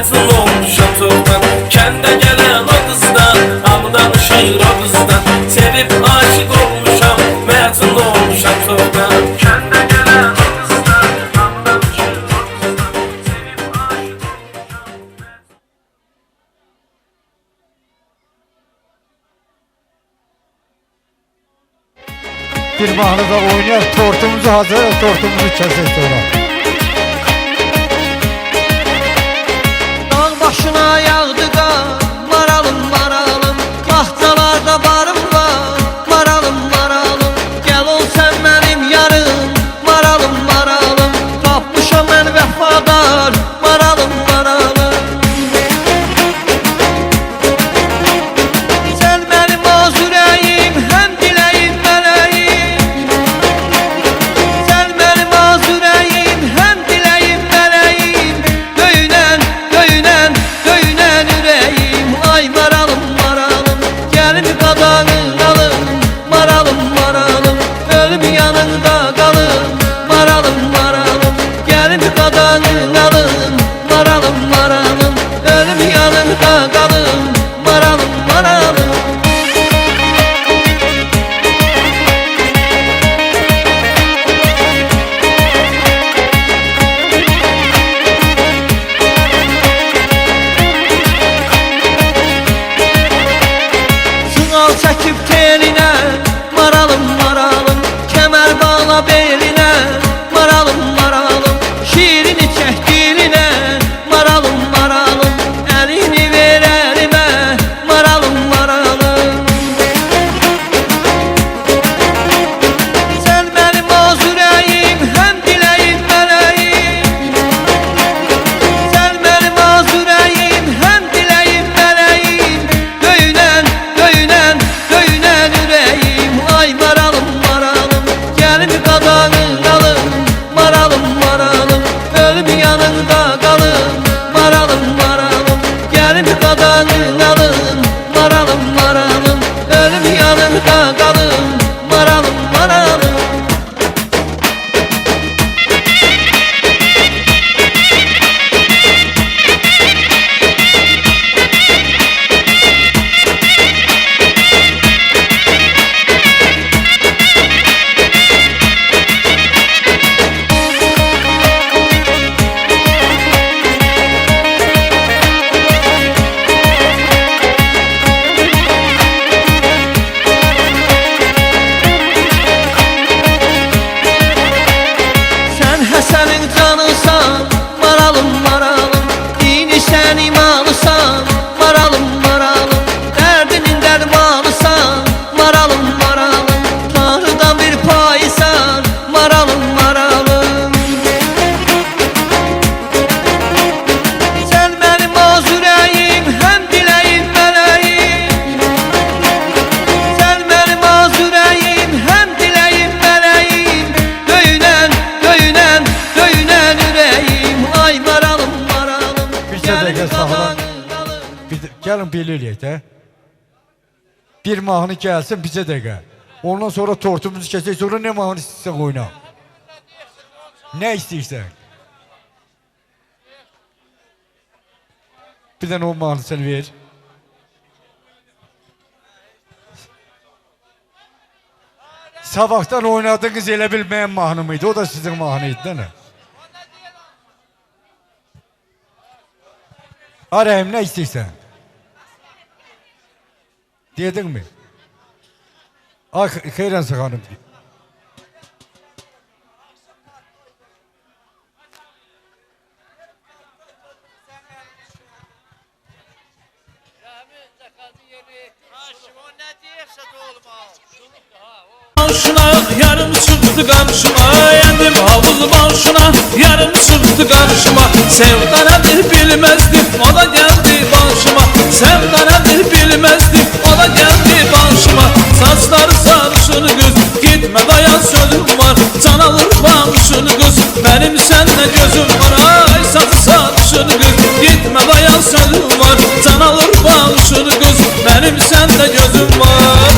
[SPEAKER 6] mətun olmuşam çoxdan. Kəndə gələn o qızdan, hamı danışır o qızdan. Sevib aşiq olmuşam, mətun olmuşam çoxdan. Kəndə gələn o qızdan, hamı danışır o qızdan. Sevib aşiq olmuşam.
[SPEAKER 1] Bir mahnı da oynayaq, tortumuzu hazır, tortumuzu kəsək sonra.
[SPEAKER 6] Dağ başına yağdı qar, maralım maralım. Bahçalarda barım var, maralım maralım. Gəl ol sən mənim yarım, maralım maralım. Tapmışam mən vəfadar, maralım maralım. Sən mənim az ürəyim, həm diləyim mələyim. Sən mənim az ürəyim, həm diləyim mələyim. Döyünən, döyünən, döyünən ürəyim. Ay maralım maralım, gəlin qadanın alım. Maralım maralım, ölüm yanında qalım. Maralım maralım, gəlin qadanın alım. Maralım maralım, ölüm yanında qalım. Maralım maralım. Sığal çəkib telinə, maralım maralım. Kəmər bağla belinə, maralım maralım. Şirini çək dilinə, maralım maralım. Əlini ver əlimə, maralım maralım. Sən mənim az ürəyim, həm diləyim mələyim. Sən mənim az ürəyim, həm diləyim mələyim. Döyünən, döyünən, döyünən ürəyim. Ay maralım maralım, gəlin qadanın alım. Maralım maralım, ölüm yanında qalım. Maralım maralım, gəlin qadanın alım. Maralım maralım, ölüm yanında qalım. Maralım maralım. Sən Həsənin canısan, maralım maralım. Dini sən imanısan, maralım maralım. Dərdinin dərmanısan, maralım maralım. Tanrıdan bir paysan, maralım maralım. Sən mənim az ürəyim, həm diləyim mələyim. Sən mənim az ürəyim, həm diləyim mələyim. Döyünən, döyünən, döyünən ürəyim. Ay maralım maralım.
[SPEAKER 1] Bir dəqiqə saxlan. Gəlin belə eləyək də. Bir mahnı gəlsin, bizə dəqiqə. Ondan sonra tortumuzu kəsək, sonra nə mahnı istəyirsən oyna. Nə istəyirsən? Bir dənə o mahnısını ver. Sabahdan oynadığınız elə bil mənim mahnım idi. O da sizin mahnı idi, değil mi? Arayım, nə istəyirsən? Dedin mi? Ay, xeyrənsə xanım.
[SPEAKER 6] Başına yarım çıktı karşıma, yendim havuz başına yarım çıktı karşıma. Sevda nedir bilmezdim, o da geldi başıma. Sevda nedir bilmezdim, o da geldi başıma. Saçları sarışın kız, gitme dayan sözüm var. Can alır başını kız, benim seninle gözüm var. Ay saçı sarışın kız, gitme dayan sözüm var. Can alır başını kız, benim seninle gözüm var.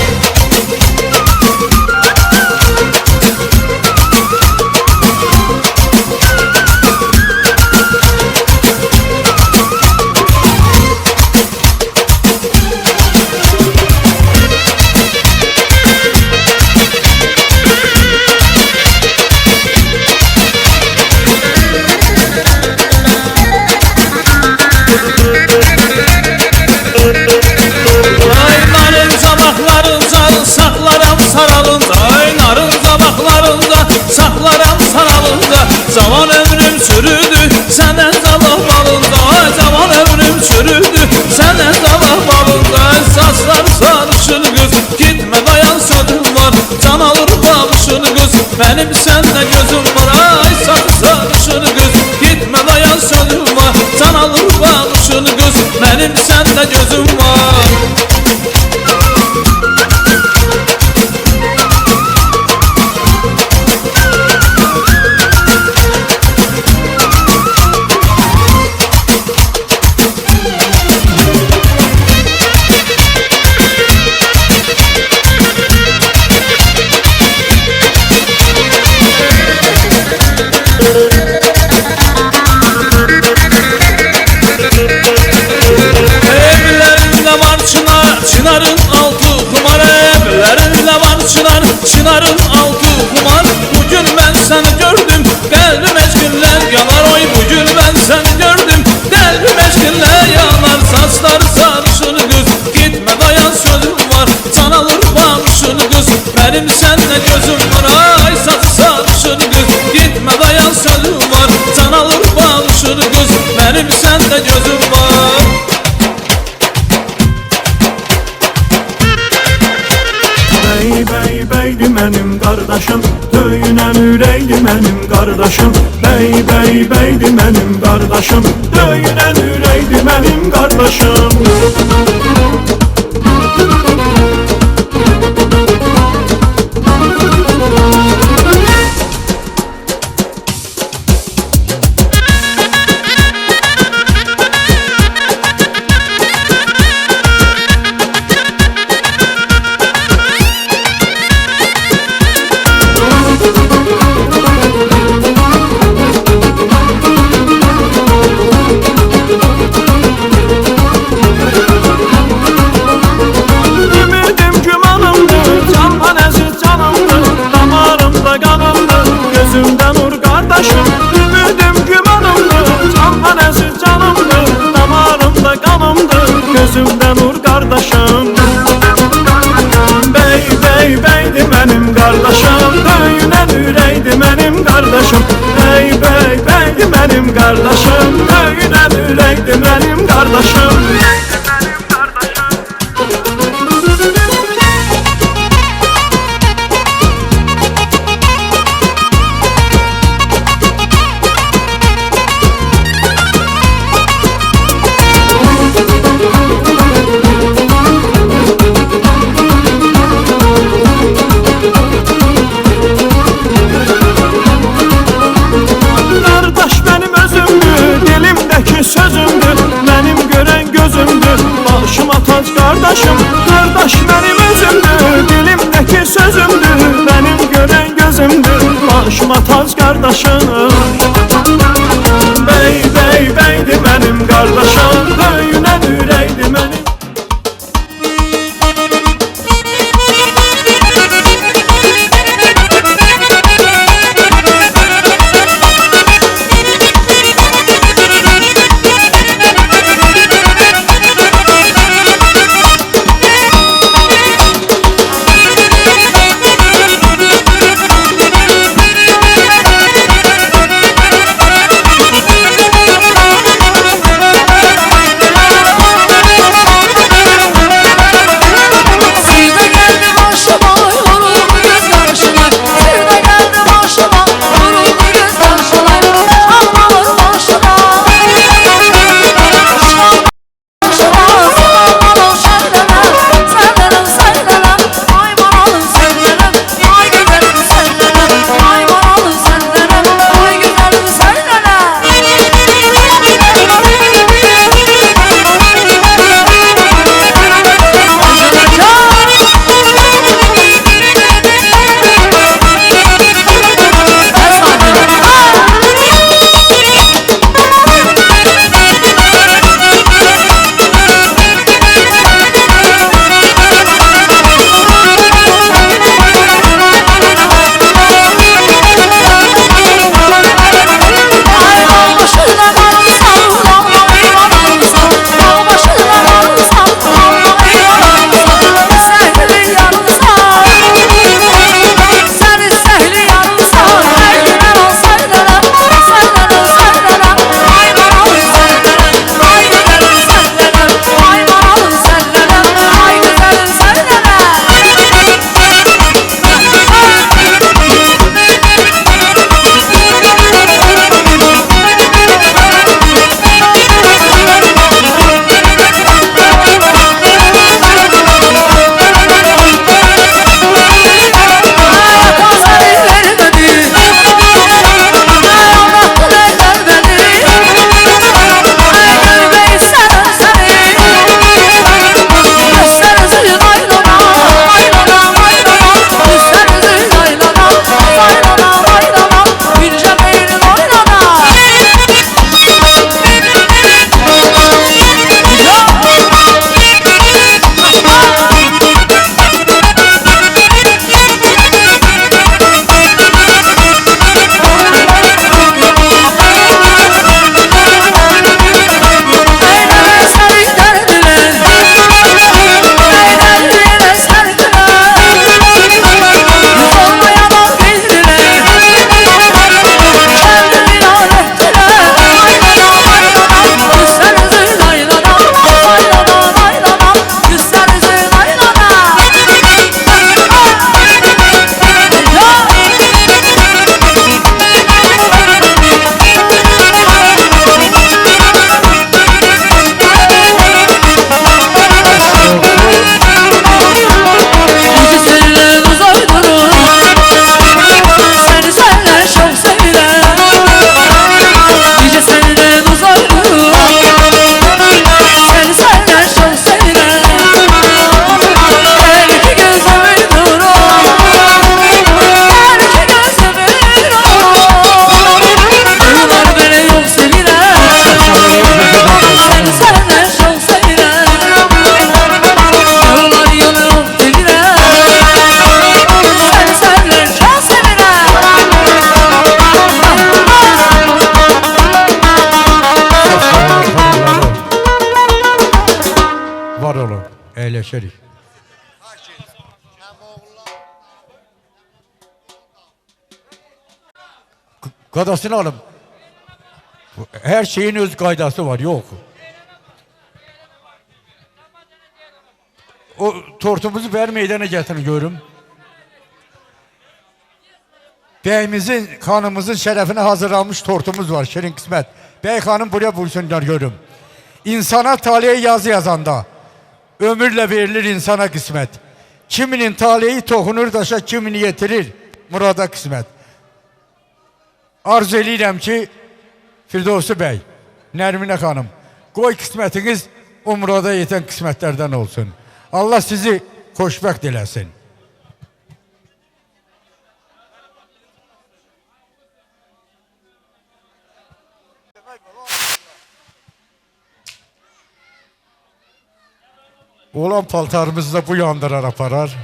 [SPEAKER 6] benim sende gözüm var. Çınarın altı kumar, evlerinde var çınar, çınarın altı kumar. Bugün ben seni gördüm, kalbim eşkinler yanar. Oy bugün ben seni gördüm, kalbim eşkinler yanar. Saçlar sarışın kız, gitme dayan sözüm var. Can alır bağışın kız, benim sende gözüm var. Ay saç sarışın kız, gitme dayan sözüm var. Can alır bağışın kız, benim sende gözüm var.
[SPEAKER 2] Bey beydi mənim qardaşım, döyünən ürəkdi mənim qardaşım. Bey beydi mənim qardaşım, döyünən ürəkdi mənim qardaşım. Gözümdən ur qardaşım. Bey beydi mənim qardaşım, döyünən ürəkdi mənim qardaşım. Beydi mənim qardaşım, döyünən ürəkdi mənim qardaşım. Qardaşım, qardaş mənim özümdür, dilimdəki sözümdür, mənim görən gözümdür, başıma tac qardaşım. Beydi mənim qardaşım, döyünən ürəkdi mənim.
[SPEAKER 1] Var olun. Əyləşərik. Qadasını alım. Her şeyin öz qaydası var, yok. O tortumuzu ver meydana getirin görüm. Beyimizin, kanımızın şerefine hazırlanmış tortumuz var, şirin kısmet. Bey hanım buraya buyursunlar görüm. İnsana talihe yazı yazanda, ömürle verilir insana kısmet. Kiminin talihi toxunur daşa, kimini yetirir murada kısmet. Arzu edirəm ki, Firdevsi Bey, Nərminə xanım, qoy qismətiniz o murada yeten qismətlərdən olsun. Allah sizi xoşbəxt eləsin. Olan paltarımızı da bu yandırar aparar.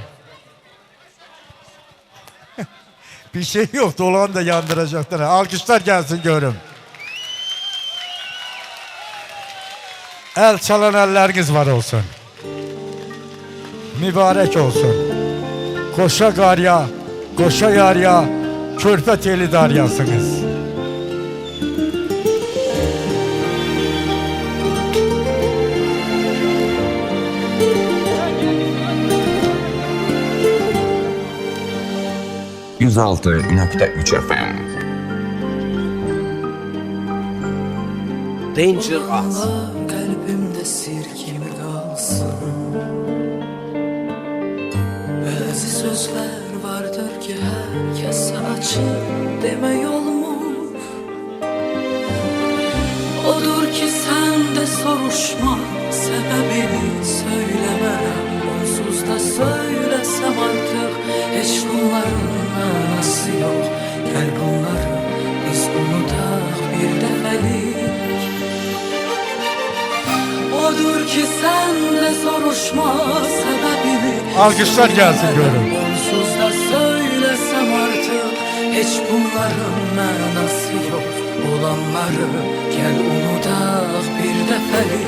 [SPEAKER 1] Bir şey yoktu, olan da yandıracaklar. Alkışlar gelsin görüm. El çalan elleriniz var olsun. Mübarek olsun. Koşa garya, koşa yarya, körpe teli daryasınız.
[SPEAKER 13] %106.3 FM. Danger Az.
[SPEAKER 14] Kalbimde sir kimi kalsın. Bazı sözler vardır ki herkese açık deme yolmuş. Odur ki sen de soruşma, sebebini söylemem. Onsuz da söylesem artık hiç bunların manası yok. Gel bunları biz unutak bir defelik. Odur ki sen de soruşma, sebebini
[SPEAKER 1] alkışlar gelsin görüm.
[SPEAKER 14] Onsuz da söylesem artık hiç bunların manası yok. Olanları gel unutak bir defelik.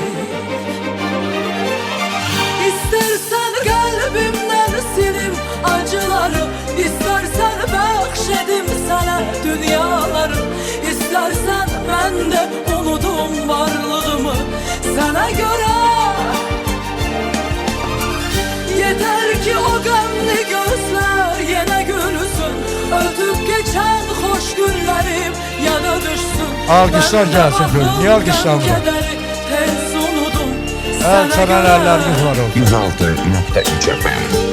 [SPEAKER 14] İstersen kalbimden silim acıları, İstersen bəxşedim sana dünyaları, İstersen ben de unudum varlığımı sana göre. Yeter ki o gamlı gözler yine gülsün, ötüp geçen hoş günlerim yana düşsün.
[SPEAKER 1] Alkışlar gelsin görüm. Niye alkışlanmıyor?
[SPEAKER 14] Tez unudum
[SPEAKER 1] El çalan elleriniz var olsun.
[SPEAKER 13] 106.3 FM.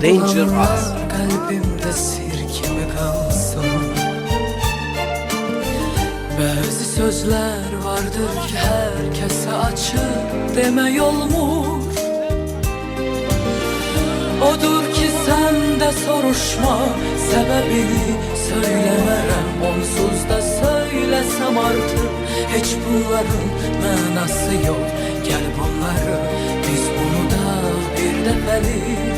[SPEAKER 13] Danger Az.
[SPEAKER 14] Kalbimde sir kimi kalsın. Bazı sözler vardır ki herkese açık deme yolmuş. Odur ki sen de soruşma, sebebini söylemerem. Onsuz da söylesem artık hiç bunların manası yok. Gel bunları biz unutak bir defelik.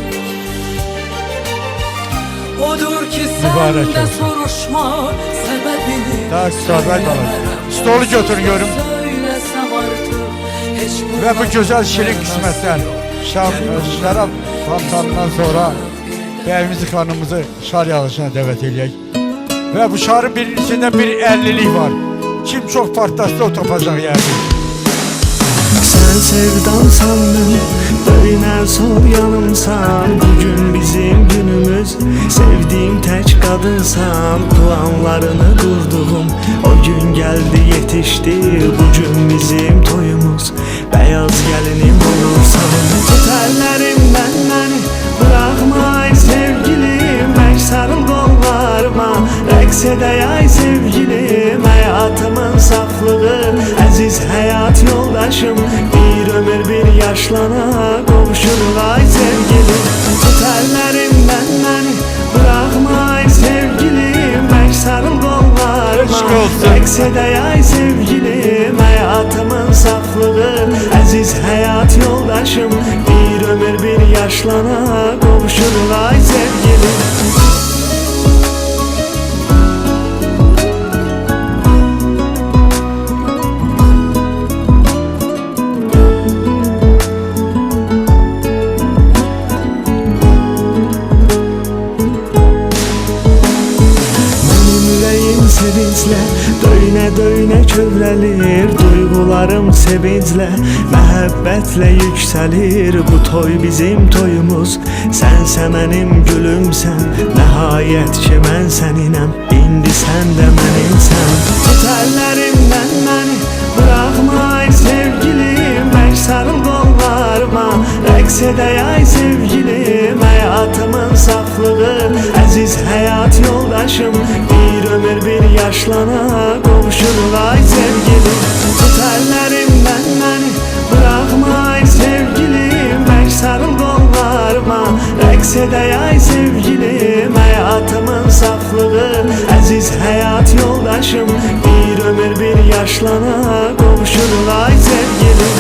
[SPEAKER 14] Odur ki sen
[SPEAKER 1] Mübarek
[SPEAKER 14] de
[SPEAKER 1] olsun.
[SPEAKER 14] soruşma, sebebini
[SPEAKER 1] Daha güzel stolu götür görüm. Ve bu güzel şirin kısmetler şarap fantanından sonra beyimizi kanımızı şar yağışına davet edeyik. Ve bu şarın birincisinden bir 50'lik var. Kim çok partlaşsa o topacak yerde.
[SPEAKER 15] Sen sevdan sandın, böyle sol yanımsan. Bugün bizim günümüz, sevdiğim tek kadınsan. Planlarını kurduğum o gün geldi yetişti. Bugün bizim toyumuz, beyaz gelinim olursan. Tut ellerimden beni, bırakma ay sevgilim. Ey sarıl kollarıma, reks edey ay sevgilim. Hayatımın saflığı, aziz hayat yoldaşım. Bir ömür bir yaşlana kavuşur ay sevgilim. Tut ellerimden rəqs edək ay sevgilim, həyatımın saflığı, əziz həyat yoldaşım, bir ömür bir yaşlana qovuşuruq ay sevgilim. Sevinclə, döynə kövrəlir, duyğularım sevinclə, məhəbbətlə yüksəlir. Bu toy bizim toyumuz, sənsə mənim gülümsən, nəhayət ki mən səninəm, indi sən də mənimsən. Tut əllərimdən məni, bıraxma ay sevgilim, bək sarıl qollarıma, rəqs edək ay sevgilim, həyatımın saflığı, əziz həyat yoldaşım, bir ömür bir yaşlana qovuşuruq ay sevgilim. Tut əllərimdən məni, bıraxma ay sevgilim, bək sarıl qollarıma, rəqs edək ay sevgilim, həyatımın saflığı, əziz həyat yoldaşım, bir ömür bir yaşlana qovuşuruq ay sevgilim.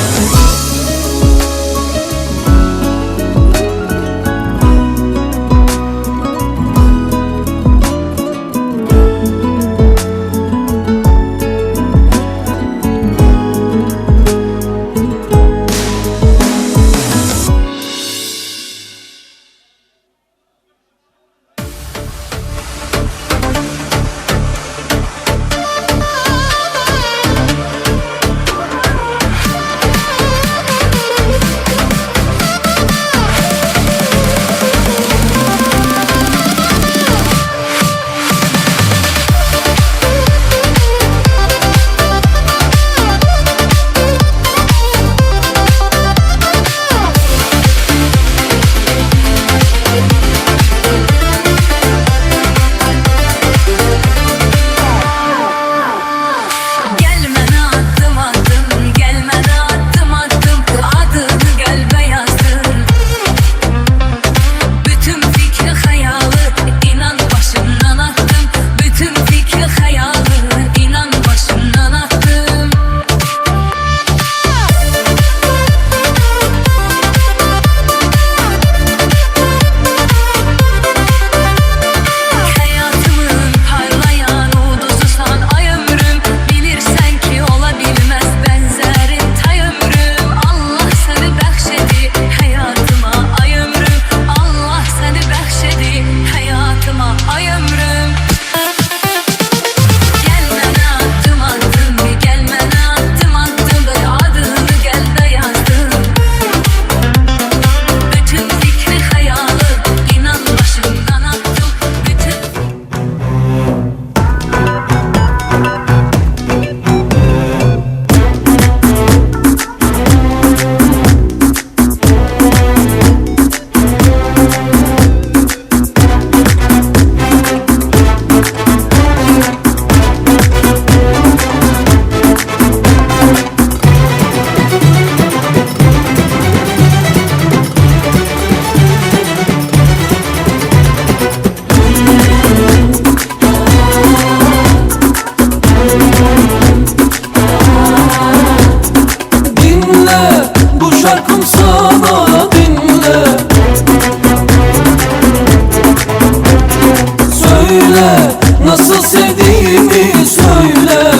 [SPEAKER 14] Nasıl sevdiğimi söyle.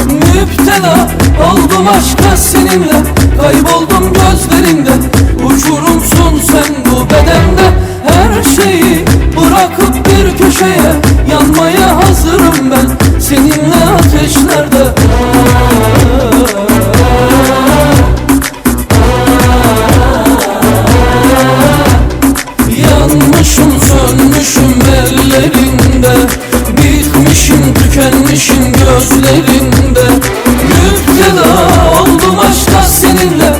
[SPEAKER 14] Müptela oldum aşka seninle, kayboldum gözlerinde. Uçurumsun sen bu bedende. Her şeyi bırakıp bir köşeye, yanmaya hazırım ben seninle ateşlerde. Yanmışım sönmüşüm ellerinde, bitmişim tükenmişim gözlerinde. Müptela oldum aşka seninle,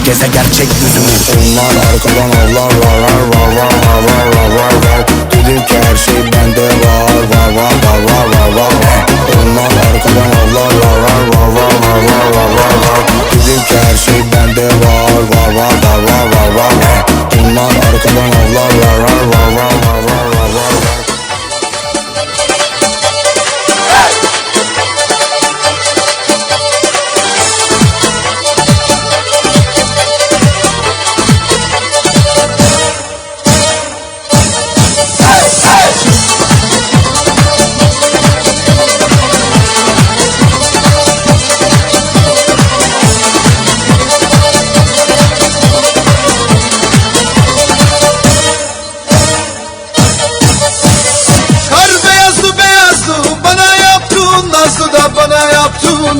[SPEAKER 14] herkese gerçek yüzümü.
[SPEAKER 10] Onlar arkadan avlar var var var var var var var var var. Dedim ki her şey bende var var var var var var var var. Onlar arkadan avlar var var var var var var var var var. Dedim ki her şey bende var var var var var var var var. Onlar arkadan avlar var var var var var var var var.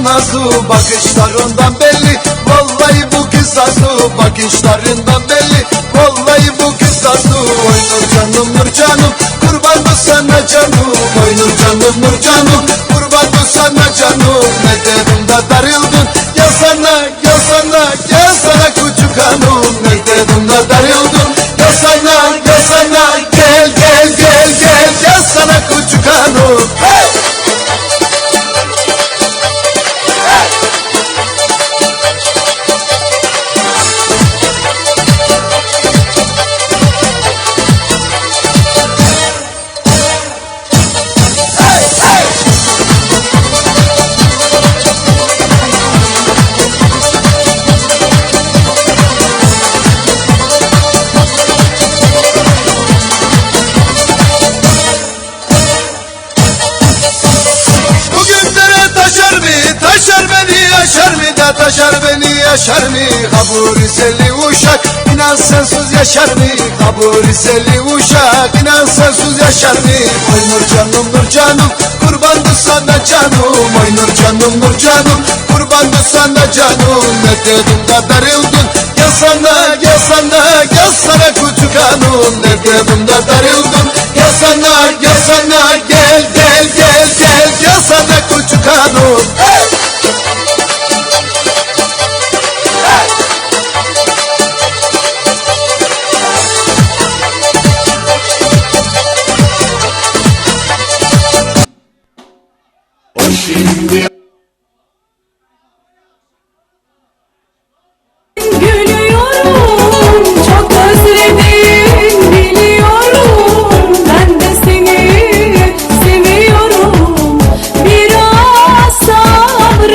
[SPEAKER 10] Nazlı bakışlarından belli, vallahi bu kız Nazlı bakışlarından belli, vallahi bu kız Nazlı. Oy nur canım nur canım, kurban bu sana canım. Oy nur canım nur canım, kurban bu sana canım. Ne dedim da darıldın, gel sana gel sana gel sana küçük hanım. Ne dedim da darıldın, gel sana gel sana gel gel gel gel gel sana küçük hanım. Hey! Taşar beni yaşar mı? Kabul Rizelli uşak, inan sensiz yaşar mı? Kabul Rizelli uşak, inan sensiz yaşar mı? Oy nur canım nur canım, kurban bu sana canım. Oy nur canım nur canım, kurban bu sana canım. Ne dedim da darıldın, gel sana gel sana gel sana küçük hanım. Ne dedim da darıldın, gel sana gel sana gel gel gel gel gel sana küçük hanım. Hey!
[SPEAKER 9] Gülüyorum, çok özledim, biliyorum. Ben de seni seviyorum. Biraz sabret,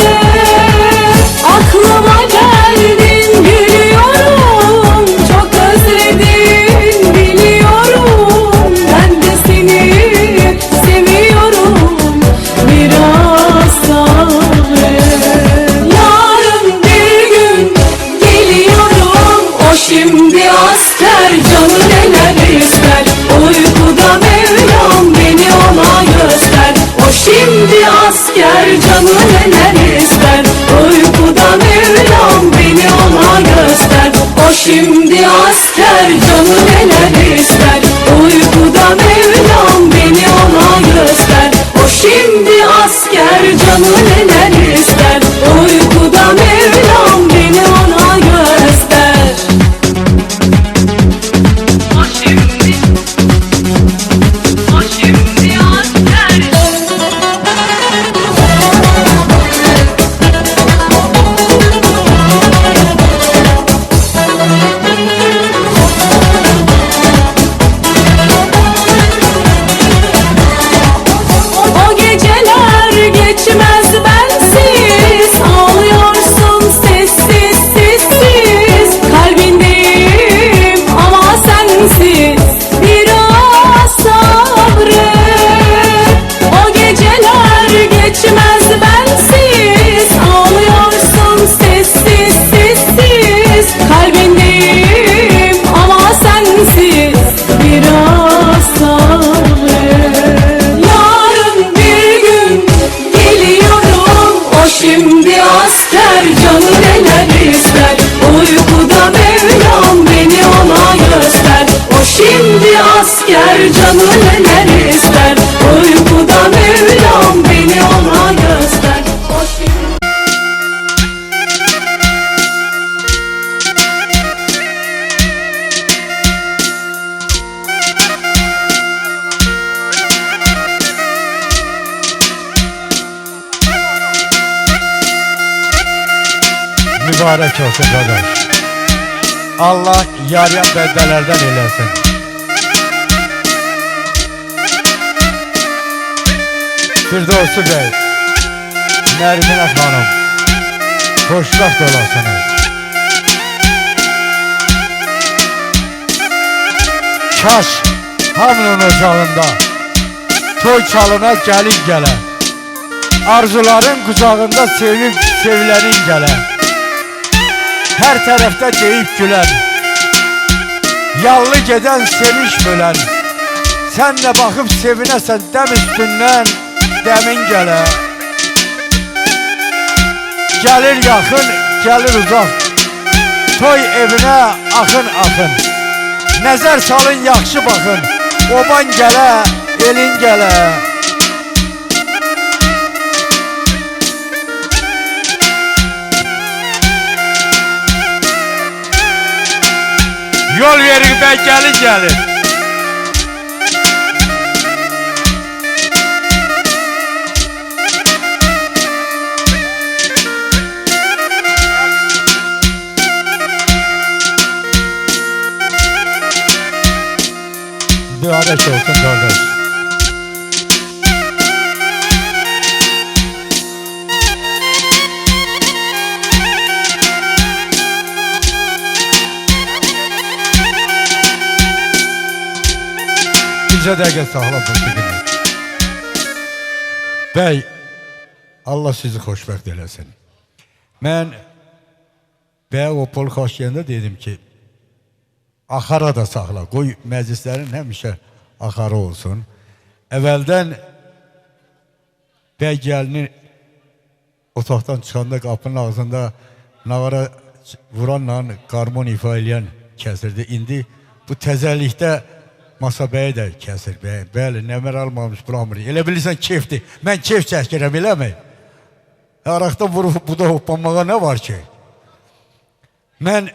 [SPEAKER 9] aklıma geldin. Gülüyorum, çok özledim, biliyorum. Ben de seni seviyorum. Biraz sabret. Yarın bir gün geliyorum, o şimdi asker, canı neler ister. Uykuda Mevlam beni ona göster. O şimdi asker, canı neler ister. Uykuda Mevlam beni ona göster. O şimdi asker, canı neler ister. Uykuda Mevlam beni ona göster. O şimdi asker, canı neler ister. Uykuda Mevlam beni ona göster. O şimdi asker. O geceler geçmez bensiz, ağlıyorsun sessiz sessiz. Kalbindeyim ama sensiz, biraz sabret. O geceler geçmez bensiz, ağlıyorsun sessiz sessiz. Kalbindeyim ama sensiz, biraz sabret. Yarın bir gün geliyorum, o şimdi asker, canı neler ister. Uykuda Mevlam beni ona göster. O şimdi asker, canı neler ister. Uykuda Mevlam beni ona göster. O şimdi
[SPEAKER 1] mübarek olsun kardeş. Allah yarayan beddelerden eylesin. Firdevsi Bey, Nermine Hanım, hoşbəxt olasınız. Kaş hamının ocağında toy çalına gelin gələ, arzuların kucağında sevip sevilenin gələ, her tarafta deyip gülen, yallı geden sevinç bölen, sen de bakıp sevinesen dem üstünden demin gələ. Gelir yakın, gelir uzak, toy evine akın akın. Nəzər salın, yaxşı baxın, oban gələ, elin gələ. Yol verin ben gelin gelin. Mübarek olsun kardeş. Bizə dəqiqə sağlam bu Bey, Allah sizi xoşbəxt eləsin. Mən bəyə o pol xoşlayanda dedim ki, axara da saxla, qoy məclislərin həmişə axarı olsun. Əvvəldən bəy gəlini otaqdan çıxanda qapının ağzında nağara vuranla qarmon ifa eləyən kəsirdi. İndi bu təzəlikdə Masa bəyi də kəsir. Bəli, nəmər almamış, buramır. Elə bilirsən keyfdir. Mən keyf çəkirəm, eləmi? Araqdan vurub bu da hoppanmağa nə var ki? Mən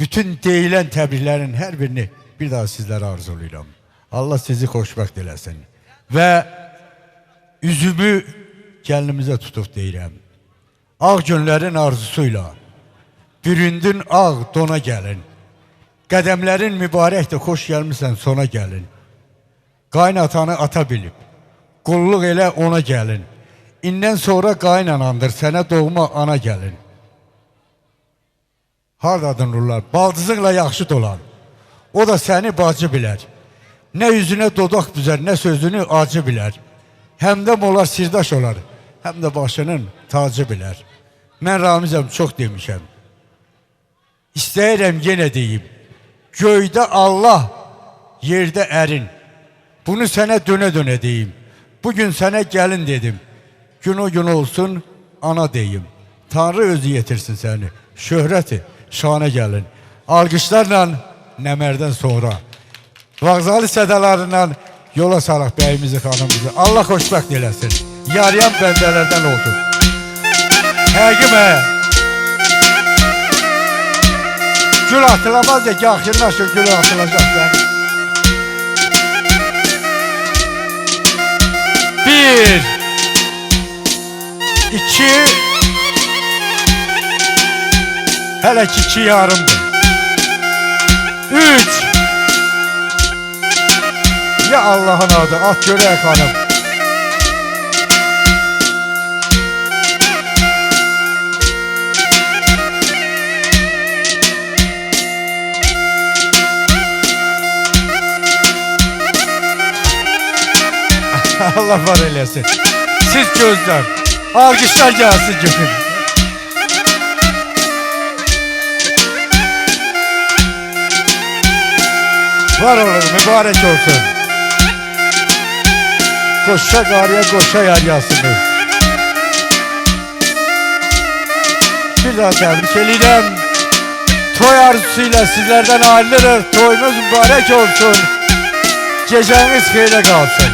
[SPEAKER 1] bütün deyilən təbriklərin hər birini bir daha sizlərə arzulayıram. Allah sizi xoşbəxt eləsin. Və üzümü gəlinimizə tutub deyirəm. Ağ günlərin arzusuyla büründün ağ dona gəlin. Qədəmlərin mübarəkdir, xoş gəlmirsən sona gəlin. Qaynatanı ata bilib, qulluq elə ona gəlin. İndən sonra qaynanandır, sənə doğma ana gəlin. Hardadır nurlar? Baldızınla yaxşı dolan. O da səni bacı bilər. Nə yüzünə dodaq büzər, nə sözünü acı bilər. Həmdəm olar, sirdaş olar, həm də başının tacı bilər. Mən Ramizəm, çox demişəm. İstəyirəm yenə deyim. Göydə Allah, yerdə ərin. Bunu sənə dönə-dönə deyim. Bugün sənə gəlin dedim. Gün o gün olsun, ana deyim. Tanrı özü yetirsin səni. Şöhrəti, şanə gəlin. Alqışlarla Nəmərdən sonra. Vağzalı sədəlarından yola salaq bəyimizi, xanımızı. Allah xoşbəxt eləsin. Yarayan bəndələrdən olsun. Həqimə. Gül atılamaz ya ki, axırlaşır gül atılacaqlar. Bir, iki, hələ ki iki yarımdır. Üç, ya Allah'ın adı, at görək xanım. Allah var eləsin. Siz gözlər. Alqışlar gəlsin görün. Var olur, mübarək olsun. Qoşa qarıya, qoşa yaryasınız. Bir daha təbrik edirəm. Toy arzusuyla sizlərdən ayrılırıq. Toyunuz mübarək olsun. Gecəniz xeyrə qalsın.